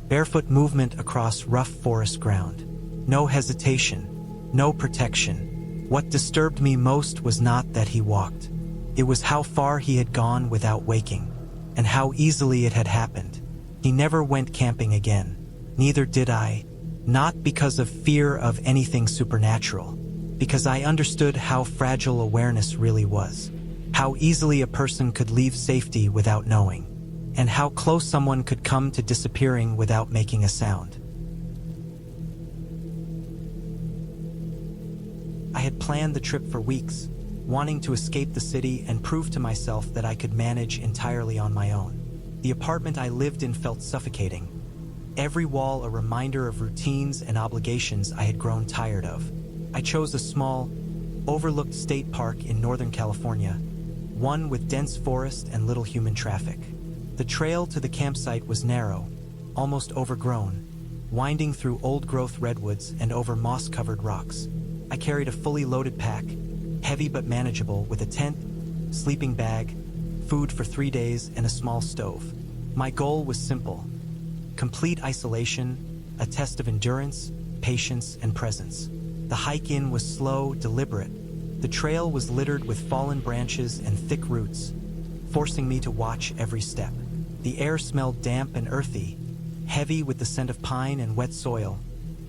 Barefoot movement across rough forest ground. No hesitation. No protection. What disturbed me most was not that he walked. It was how far he had gone without waking, and how easily it had happened. He never went camping again. Neither did I. Not because of fear of anything supernatural, because I understood how fragile awareness really was. How easily a person could leave safety without knowing, and how close someone could come to disappearing without making a sound. I had planned the trip for weeks, wanting to escape the city and prove to myself that I could manage entirely on my own. The apartment I lived in felt suffocating. Every wall a reminder of routines and obligations I had grown tired of. I chose a small, overlooked state park in Northern California, one with dense forest and little human traffic. The trail to the campsite was narrow, almost overgrown, winding through old-growth redwoods and over moss-covered rocks. I carried a fully loaded pack, heavy but manageable, with a tent, sleeping bag, food for 3 days, and a small stove. My goal was simple: complete isolation, a test of endurance, patience, and presence. The hike in was slow, deliberate. The trail was littered with fallen branches and thick roots, forcing me to watch every step. The air smelled damp and earthy, heavy with the scent of pine and wet soil,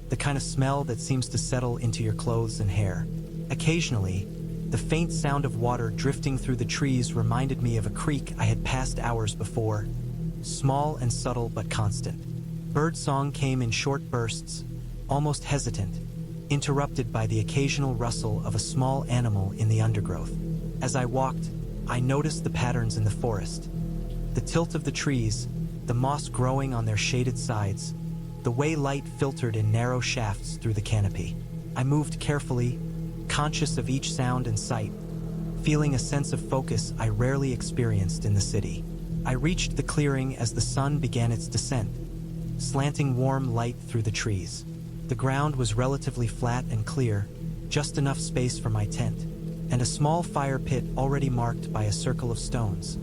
the kind of smell that seems to settle into your clothes and hair. Occasionally, the faint sound of water drifting through the trees reminded me of a creek I had passed hours before, small and subtle but constant. Birdsong came in short bursts, almost hesitant, interrupted by the occasional rustle of a small animal in the undergrowth. As I walked, I noticed the patterns in the forest. The tilt of the trees, the moss growing on their shaded sides, the way light filtered in narrow shafts through the canopy. I moved carefully, conscious of each sound and sight, feeling a sense of focus I rarely experienced in the city. I reached the clearing as the sun began its descent, slanting warm light through the trees. The ground was relatively flat and clear, just enough space for my tent, and a small fire pit already marked by a circle of stones,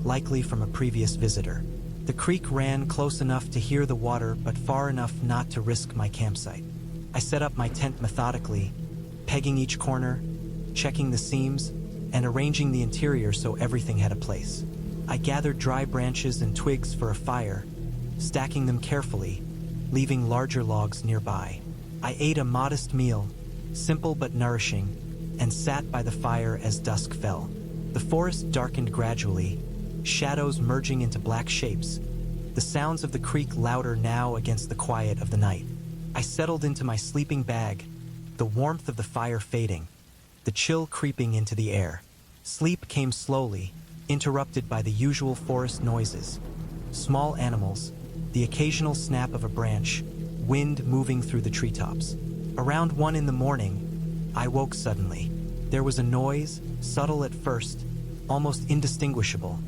likely from a previous visitor. The creek ran close enough to hear the water but far enough not to risk my campsite. I set up my tent methodically, pegging each corner, checking the seams, and arranging the interior so everything had a place. I gathered dry branches and twigs for a fire, stacking them carefully, leaving larger logs nearby. I ate a modest meal, simple but nourishing, and sat by the fire as dusk fell. The forest darkened gradually, shadows merging into black shapes, the sounds of the creek louder now against the quiet of the night. I settled into my sleeping bag, the warmth of the fire fading, the chill creeping into the air. Sleep came slowly, interrupted by the usual forest noises. Small animals, the occasional snap of a branch, wind moving through the treetops. Around 1 in the morning, I woke suddenly. There was a noise, subtle at first, almost indistinguishable,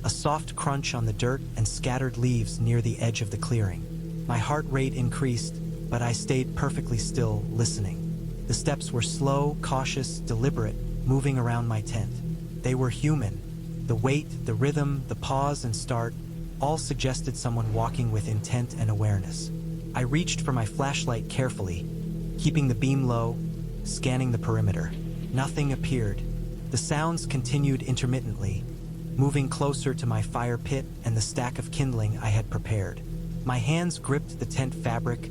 a soft crunch on the dirt and scattered leaves near the edge of the clearing. My heart rate increased, but I stayed perfectly still, listening. The steps were slow, cautious, deliberate, moving around my tent. They were human. The weight, the rhythm, the pause and start, all suggested someone walking with intent and awareness. I reached for my flashlight carefully, keeping the beam low, scanning the perimeter. Nothing appeared. The sounds continued intermittently, moving closer to my fire pit and the stack of kindling I had prepared. My hands gripped the tent fabric,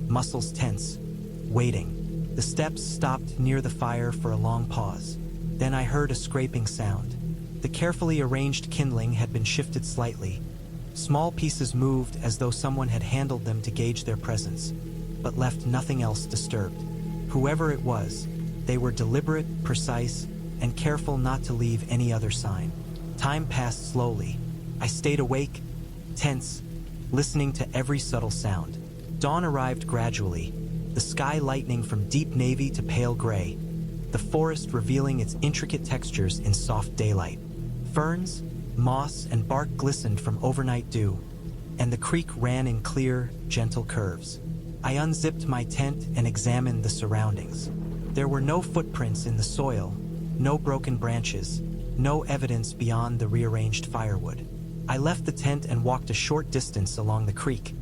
muscles tense, waiting. The steps stopped near the fire for a long pause. Then I heard a scraping sound. The carefully arranged kindling had been shifted slightly. Small pieces moved as though someone had handled them to gauge their presence, but left nothing else disturbed. Whoever it was, they were deliberate, precise, and careful not to leave any other sign. Time passed slowly. I stayed awake, tense, listening to every subtle sound. Dawn arrived gradually, the sky lightening from deep navy to pale gray, the forest revealing its intricate textures in soft daylight. Ferns, moss, and bark glistened from overnight dew, and the creek ran in clear, gentle curves. I unzipped my tent and examined the surroundings. There were no footprints in the soil, no broken branches, no evidence beyond the rearranged firewood. I left the tent and walked a short distance along the creek,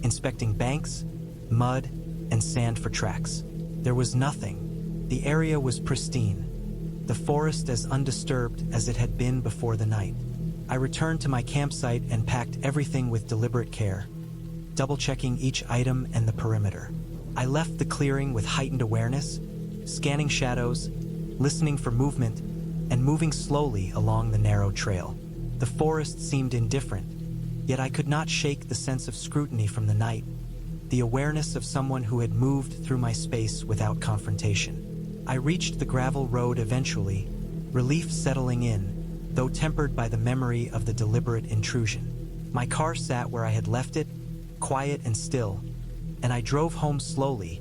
inspecting banks, mud, and sand for tracks. There was nothing. The area was pristine, the forest as undisturbed as it had been before the night. I returned to my campsite and packed everything with deliberate care, double-checking each item and the perimeter. I left the clearing with heightened awareness, scanning shadows, listening for movement, and moving slowly along the narrow trail. The forest seemed indifferent, yet I could not shake the sense of scrutiny from the night, the awareness of someone who had moved through my space without confrontation. I reached the gravel road eventually, relief settling in, though tempered by the memory of the deliberate intrusion. My car sat where I had left it, quiet and still, and I drove home slowly,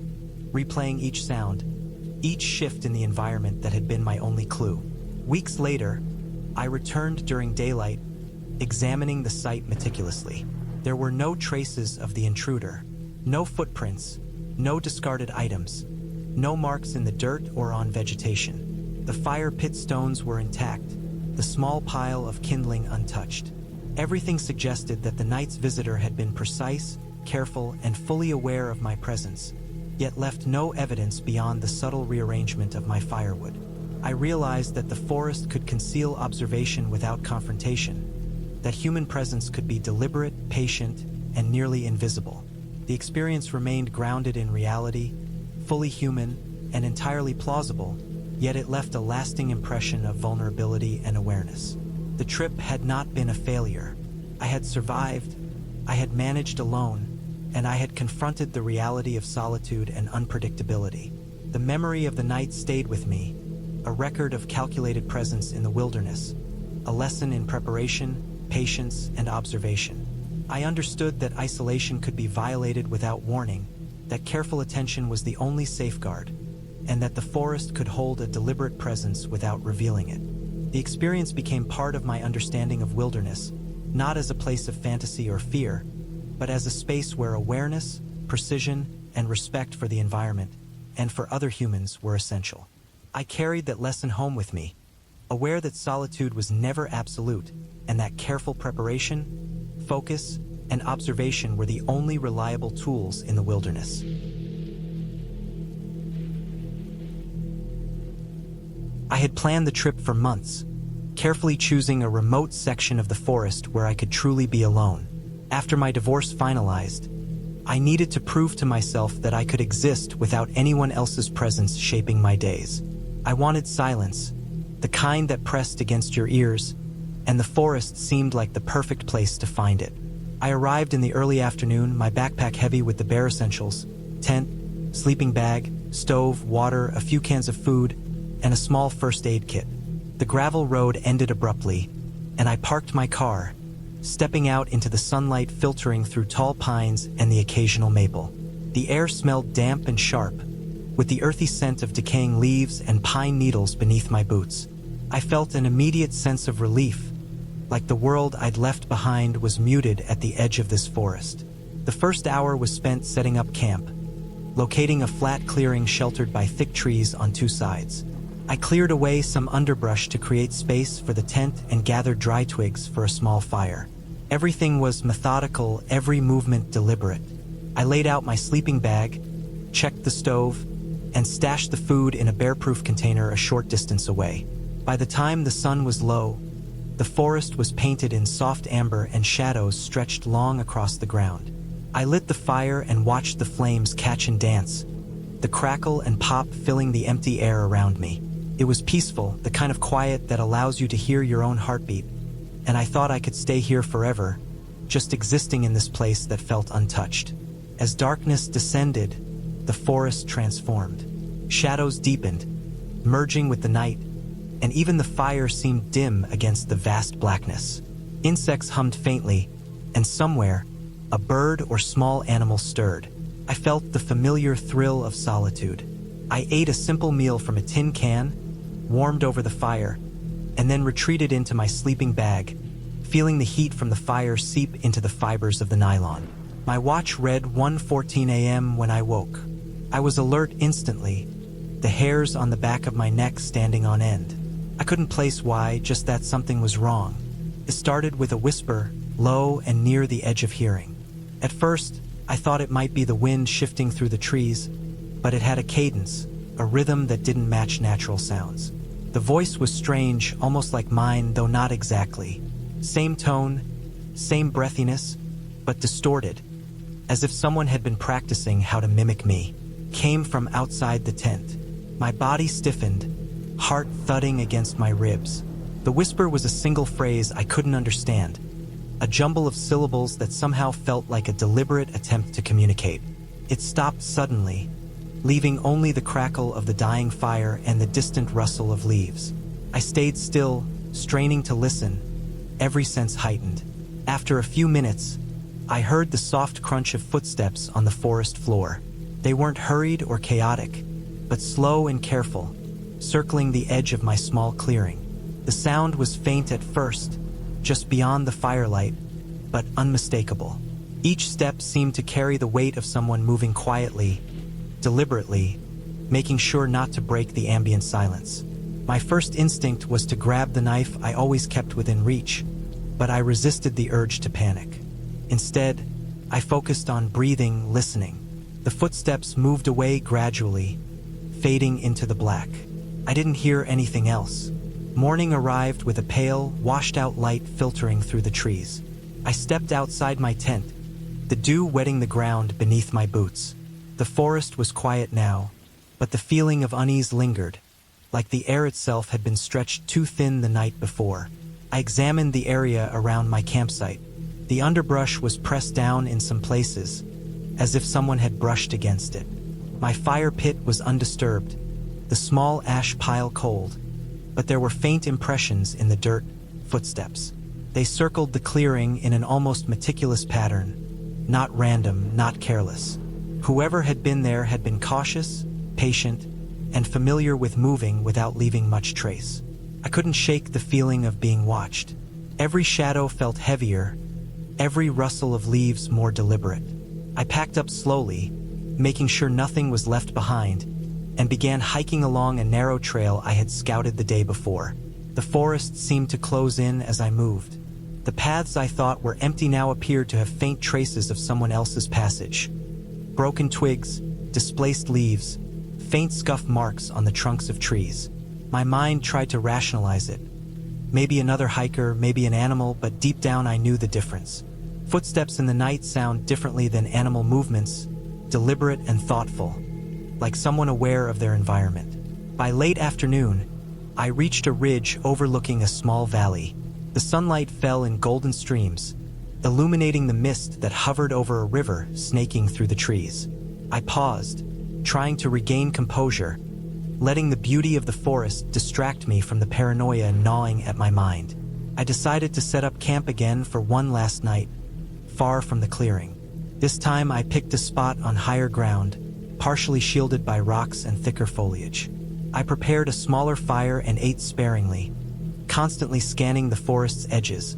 replaying each sound, each shift in the environment that had been my only clue. Weeks later, I returned during daylight, examining the site meticulously. There were no traces of the intruder, no footprints, no discarded items, no marks in the dirt or on vegetation. The fire pit stones were intact, the small pile of kindling untouched. Everything suggested that the night's visitor had been precise, careful, and fully aware of my presence, yet left no evidence beyond the subtle rearrangement of my firewood. I realized that the forest could conceal observation without confrontation, that human presence could be deliberate, patient, and nearly invisible. The experience remained grounded in reality, fully human, and entirely plausible, yet it left a lasting impression of vulnerability and awareness. The trip had not been a failure. I had survived, I had managed alone, and I had confronted the reality of solitude and unpredictability. The memory of the night stayed with me, a record of calculated presence in the wilderness, a lesson in preparation, patience, and observation. I understood that isolation could be violated without warning, that careful attention was the only safeguard, and that the forest could hold a deliberate presence without revealing it. The experience became part of my understanding of wilderness, not as a place of fantasy or fear, but as a space where awareness, precision, and respect for the environment and for other humans were essential. I carried that lesson home with me, aware that solitude was never absolute and that careful preparation, focus, and observation were the only reliable tools in the wilderness. I had planned the trip for months, carefully choosing a remote section of the forest where I could truly be alone. After my divorce finalized, I needed to prove to myself that I could exist without anyone else's presence shaping my days. I wanted silence, the kind that pressed against your ears, and the forest seemed like the perfect place to find it. I arrived in the early afternoon, my backpack heavy with the bare essentials: tent, sleeping bag, stove, water, a few cans of food, and a small first aid kit. The gravel road ended abruptly, and I parked my car, stepping out into the sunlight filtering through tall pines and the occasional maple. The air smelled damp and sharp, with the earthy scent of decaying leaves and pine needles beneath my boots. I felt an immediate sense of relief, like the world I'd left behind was muted at the edge of this forest. The first hour was spent setting up camp, locating a flat clearing sheltered by thick trees on two sides. I cleared away some underbrush to create space for the tent and gathered dry twigs for a small fire. Everything was methodical, every movement deliberate. I laid out my sleeping bag, checked the stove, and stashed the food in a bear-proof container a short distance away. By the time the sun was low, the forest was painted in soft amber and shadows stretched long across the ground. I lit the fire and watched the flames catch and dance, the crackle and pop filling the empty air around me. It was peaceful, the kind of quiet that allows you to hear your own heartbeat, and I thought I could stay here forever, just existing in this place that felt untouched. As darkness descended, the forest transformed. Shadows deepened, merging with the night, and even the fire seemed dim against the vast blackness. Insects hummed faintly, and somewhere, a bird or small animal stirred. I felt the familiar thrill of solitude. I ate a simple meal from a tin can, warmed over the fire, and then retreated into my sleeping bag, feeling the heat from the fire seep into the fibers of the nylon. My watch read 1:14 a.m. when I woke. I was alert instantly, the hairs on the back of my neck standing on end. I couldn't place why, just that something was wrong. It started with a whisper, low and near the edge of hearing. At first, I thought it might be the wind shifting through the trees, but it had a cadence, a rhythm that didn't match natural sounds. The voice was strange, almost like mine, though not exactly. Same tone, same breathiness, but distorted, as if someone had been practicing how to mimic me. Came from outside the tent. My body stiffened, heart thudding against my ribs. The whisper was a single phrase I couldn't understand, a jumble of syllables that somehow felt like a deliberate attempt to communicate. It stopped suddenly, leaving only the crackle of the dying fire and the distant rustle of leaves. I stayed still, straining to listen, every sense heightened. After a few minutes, I heard the soft crunch of footsteps on the forest floor. They weren't hurried or chaotic, but slow and careful, circling the edge of my small clearing. The sound was faint at first, just beyond the firelight, but unmistakable. Each step seemed to carry the weight of someone moving quietly, deliberately, making sure not to break the ambient silence. My first instinct was to grab the knife I always kept within reach, but I resisted the urge to panic. Instead, I focused on breathing, listening. The footsteps moved away gradually, fading into the black. I didn't hear anything else. Morning arrived with a pale, washed-out light filtering through the trees. I stepped outside my tent, the dew wetting the ground beneath my boots. The forest was quiet now, but the feeling of unease lingered, like the air itself had been stretched too thin the night before. I examined the area around my campsite. The underbrush was pressed down in some places, as if someone had brushed against it. My fire pit was undisturbed, the small ash pile cold, but there were faint impressions in the dirt, footsteps. They circled the clearing in an almost meticulous pattern, not random, not careless. Whoever had been there had been cautious, patient, and familiar with moving without leaving much trace. I couldn't shake the feeling of being watched. Every shadow felt heavier, every rustle of leaves more deliberate. I packed up slowly, making sure nothing was left behind, and began hiking along a narrow trail I had scouted the day before. The forest seemed to close in as I moved. The paths I thought were empty now appeared to have faint traces of someone else's passage. Broken twigs, displaced leaves, faint scuff marks on the trunks of trees. My mind tried to rationalize it. Maybe another hiker, maybe an animal, but deep down I knew the difference. Footsteps in the night sound differently than animal movements, deliberate and thoughtful, like someone aware of their environment. By late afternoon, I reached a ridge overlooking a small valley. The sunlight fell in golden streams, illuminating the mist that hovered over a river snaking through the trees. I paused, trying to regain composure, letting the beauty of the forest distract me from the paranoia gnawing at my mind. I decided to set up camp again for one last night, far from the clearing. This time I picked a spot on higher ground, partially shielded by rocks and thicker foliage. I prepared a smaller fire and ate sparingly, constantly scanning the forest's edges,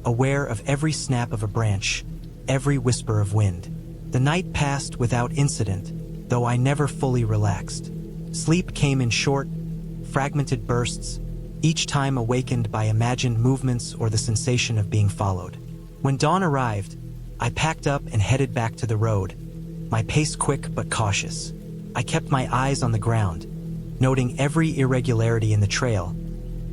aware of every snap of a branch, every whisper of wind. The night passed without incident, though I never fully relaxed. Sleep came in short, fragmented bursts, each time awakened by imagined movements or the sensation of being followed. When dawn arrived, I packed up and headed back to the road, my pace quick but cautious. I kept my eyes on the ground, noting every irregularity in the trail,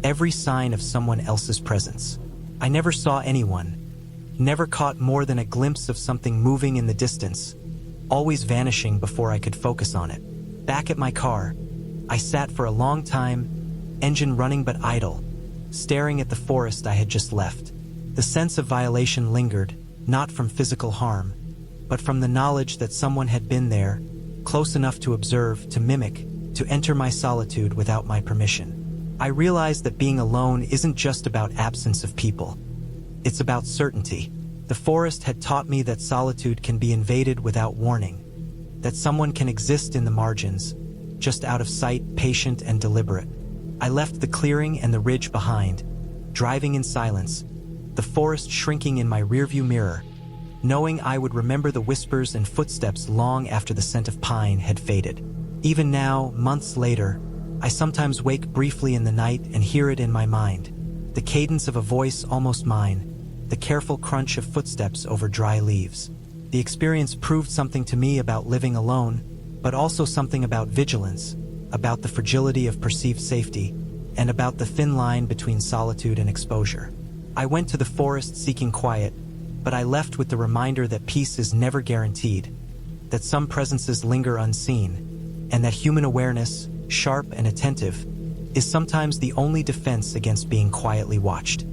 every sign of someone else's presence. I never saw anyone, never caught more than a glimpse of something moving in the distance, always vanishing before I could focus on it. Back at my car, I sat for a long time, engine running but idle, staring at the forest I had just left. The sense of violation lingered, not from physical harm, but from the knowledge that someone had been there, close enough to observe, to mimic, to enter my solitude without my permission. I realized that being alone isn't just about absence of people. It's about certainty. The forest had taught me that solitude can be invaded without warning, that someone can exist in the margins, just out of sight, patient and deliberate. I left the clearing and the ridge behind, driving in silence, the forest shrinking in my rearview mirror, knowing I would remember the whispers and footsteps long after the scent of pine had faded. Even now, months later, I sometimes wake briefly in the night and hear it in my mind, the cadence of a voice almost mine, the careful crunch of footsteps over dry leaves. The experience proved something to me about living alone, but also something about vigilance, about the fragility of perceived safety, and about the thin line between solitude and exposure. I went to the forest seeking quiet, but I left with the reminder that peace is never guaranteed, that some presences linger unseen, and that human awareness, sharp and attentive, is sometimes the only defense against being quietly watched.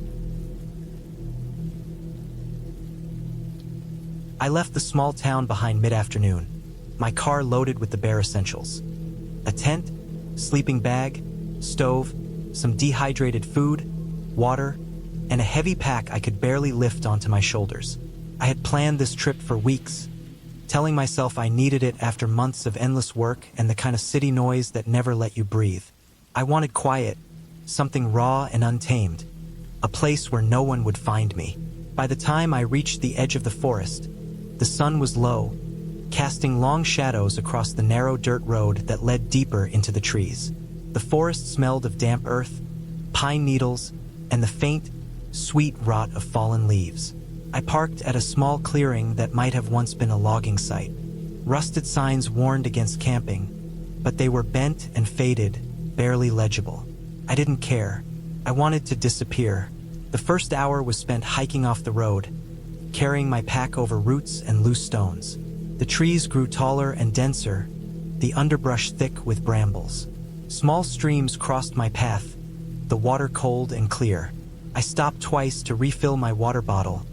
I left the small town behind mid-afternoon, my car loaded with the bare essentials. A tent, sleeping bag, stove, some dehydrated food, water, and a heavy pack I could barely lift onto my shoulders. I had planned this trip for weeks, telling myself I needed it after months of endless work and the kind of city noise that never let you breathe. I wanted quiet, something raw and untamed, a place where no one would find me. By the time I reached the edge of the forest, the sun was low, casting long shadows across the narrow dirt road that led deeper into the trees. The forest smelled of damp earth, pine needles, and the faint, sweet rot of fallen leaves. I parked at a small clearing that might have once been a logging site. Rusted signs warned against camping, but they were bent and faded, barely legible. I didn't care. I wanted to disappear. The first hour was spent hiking off the road, carrying my pack over roots and loose stones. The trees grew taller and denser, the underbrush thick with brambles. Small streams crossed my path, the water cold and clear. I stopped twice to refill my water bottle,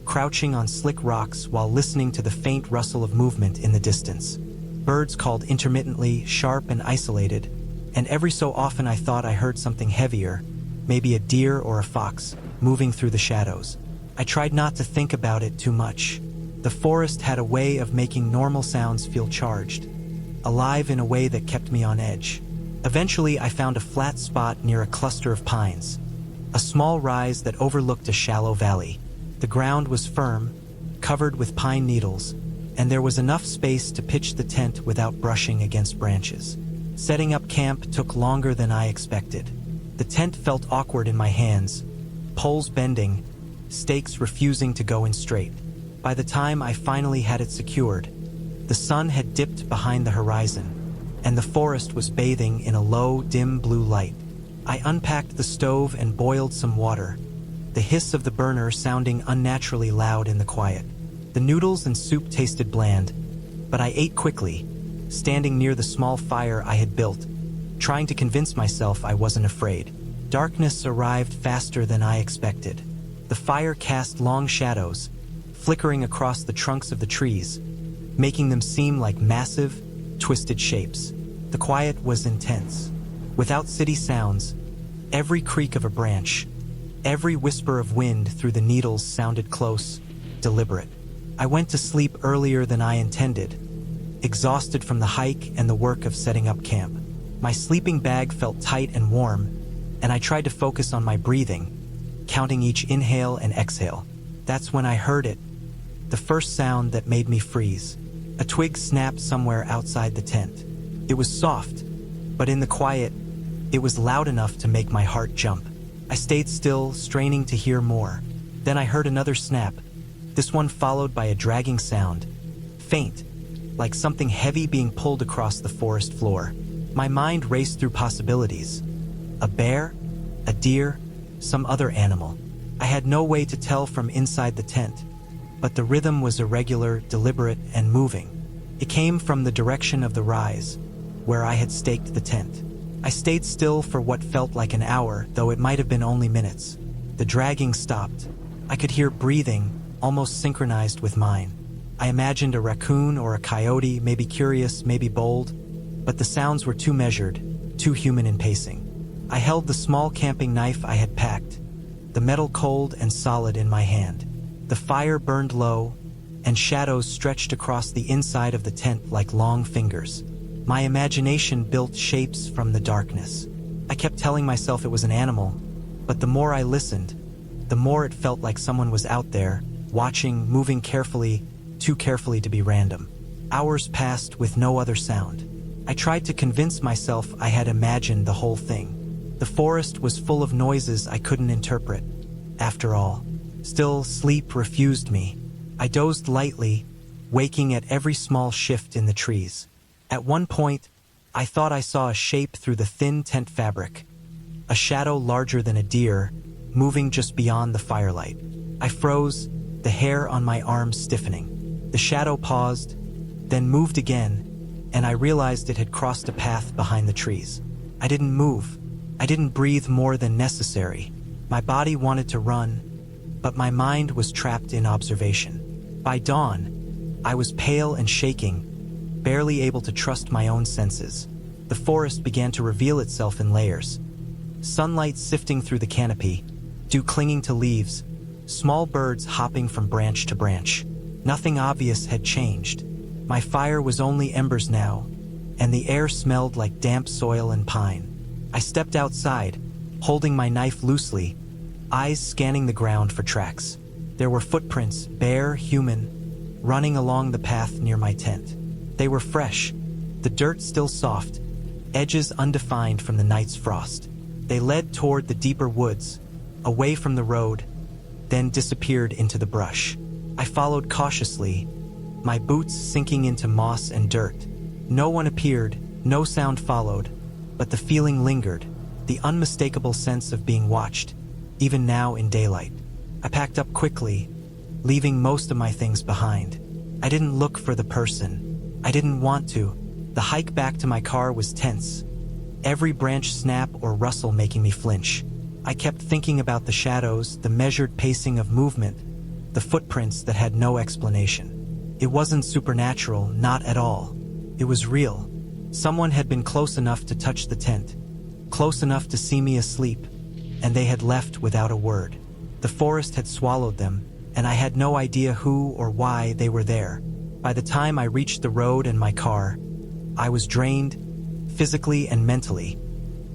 crouching on slick rocks while listening to the faint rustle of movement in the distance. Birds called intermittently, sharp and isolated, and every so often I thought I heard something heavier, maybe a deer or a fox, moving through the shadows. I tried not to think about it too much. The forest had a way of making normal sounds feel charged, alive in a way that kept me on edge. Eventually, I found a flat spot near a cluster of pines, a small rise that overlooked a shallow valley. The ground was firm, covered with pine needles, and there was enough space to pitch the tent without brushing against branches. Setting up camp took longer than I expected. The tent felt awkward in my hands, poles bending, stakes refusing to go in straight. By the time I finally had it secured, the sun had dipped behind the horizon, and the forest was bathing in a low, dim blue light. I unpacked the stove and boiled some water, the hiss of the burner sounding unnaturally loud in the quiet. The noodles and soup tasted bland, but I ate quickly, standing near the small fire I had built, trying to convince myself I wasn't afraid. Darkness arrived faster than I expected. The fire cast long shadows, flickering across the trunks of the trees, making them seem like massive, twisted shapes. The quiet was intense. Without city sounds, every creak of a branch, every whisper of wind through the needles sounded close, deliberate. I went to sleep earlier than I intended, exhausted from the hike and the work of setting up camp. My sleeping bag felt tight and warm, and I tried to focus on my breathing, counting each inhale and exhale. That's when I heard it, the first sound that made me freeze. A twig snapped somewhere outside the tent. It was soft, but in the quiet, it was loud enough to make my heart jump. I stayed still, straining to hear more. Then I heard another snap, this one followed by a dragging sound, faint, like something heavy being pulled across the forest floor. My mind raced through possibilities. A bear? A deer? Some other animal. I had no way to tell from inside the tent, but the rhythm was irregular, deliberate, and moving. It came from the direction of the rise, where I had staked the tent. I stayed still for what felt like an hour, though it might have been only minutes. The dragging stopped. I could hear breathing, almost synchronized with mine. I imagined a raccoon or a coyote, maybe curious, maybe bold, but the sounds were too measured, too human in pacing. I held the small camping knife I had packed, the metal cold and solid in my hand. The fire burned low, and shadows stretched across the inside of the tent like long fingers. My imagination built shapes from the darkness. I kept telling myself it was an animal, but the more I listened, the more it felt like someone was out there, watching, moving carefully, too carefully to be random. Hours passed with no other sound. I tried to convince myself I had imagined the whole thing. The forest was full of noises I couldn't interpret, after all. Still, sleep refused me. I dozed lightly, waking at every small shift in the trees. At one point, I thought I saw a shape through the thin tent fabric, a shadow larger than a deer, moving just beyond the firelight. I froze, the hair on my arms stiffening. The shadow paused, then moved again, and I realized it had crossed a path behind the trees. I didn't move. I didn't breathe more than necessary. My body wanted to run, but my mind was trapped in observation. By dawn, I was pale and shaking, barely able to trust my own senses. The forest began to reveal itself in layers. Sunlight sifting through the canopy, dew clinging to leaves, small birds hopping from branch to branch. Nothing obvious had changed. My fire was only embers now, and the air smelled like damp soil and pine. I stepped outside, holding my knife loosely, eyes scanning the ground for tracks. There were footprints, bare, human, running along the path near my tent. They were fresh, the dirt still soft, edges undefined from the night's frost. They led toward the deeper woods, away from the road, then disappeared into the brush. I followed cautiously, my boots sinking into moss and dirt. No one appeared, no sound followed, but the feeling lingered, the unmistakable sense of being watched, even now in daylight. I packed up quickly, leaving most of my things behind. I didn't look for the person. I didn't want to. The hike back to my car was tense, every branch snap or rustle making me flinch. I kept thinking about the shadows, the measured pacing of movement, the footprints that had no explanation. It wasn't supernatural, not at all. It was real. Someone had been close enough to touch the tent, close enough to see me asleep, and they had left without a word. The forest had swallowed them, and I had no idea who or why they were there. By the time I reached the road and my car, I was drained, physically and mentally,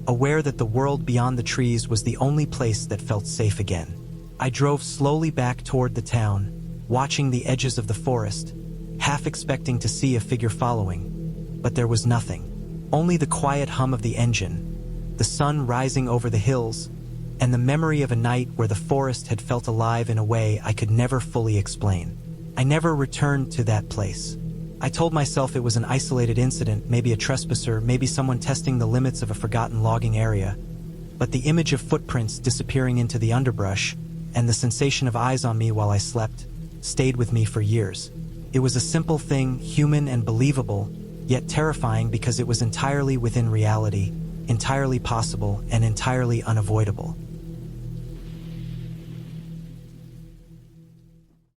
aware that the world beyond the trees was the only place that felt safe again. I drove slowly back toward the town, watching the edges of the forest, half expecting to see a figure following, but there was nothing. Only the quiet hum of the engine, the sun rising over the hills, and the memory of a night where the forest had felt alive in a way I could never fully explain. I never returned to that place. I told myself it was an isolated incident, maybe a trespasser, maybe someone testing the limits of a forgotten logging area. But the image of footprints disappearing into the underbrush and the sensation of eyes on me while I slept stayed with me for years. It was a simple thing, human and believable, yet terrifying because it was entirely within reality, entirely possible, and entirely unavoidable.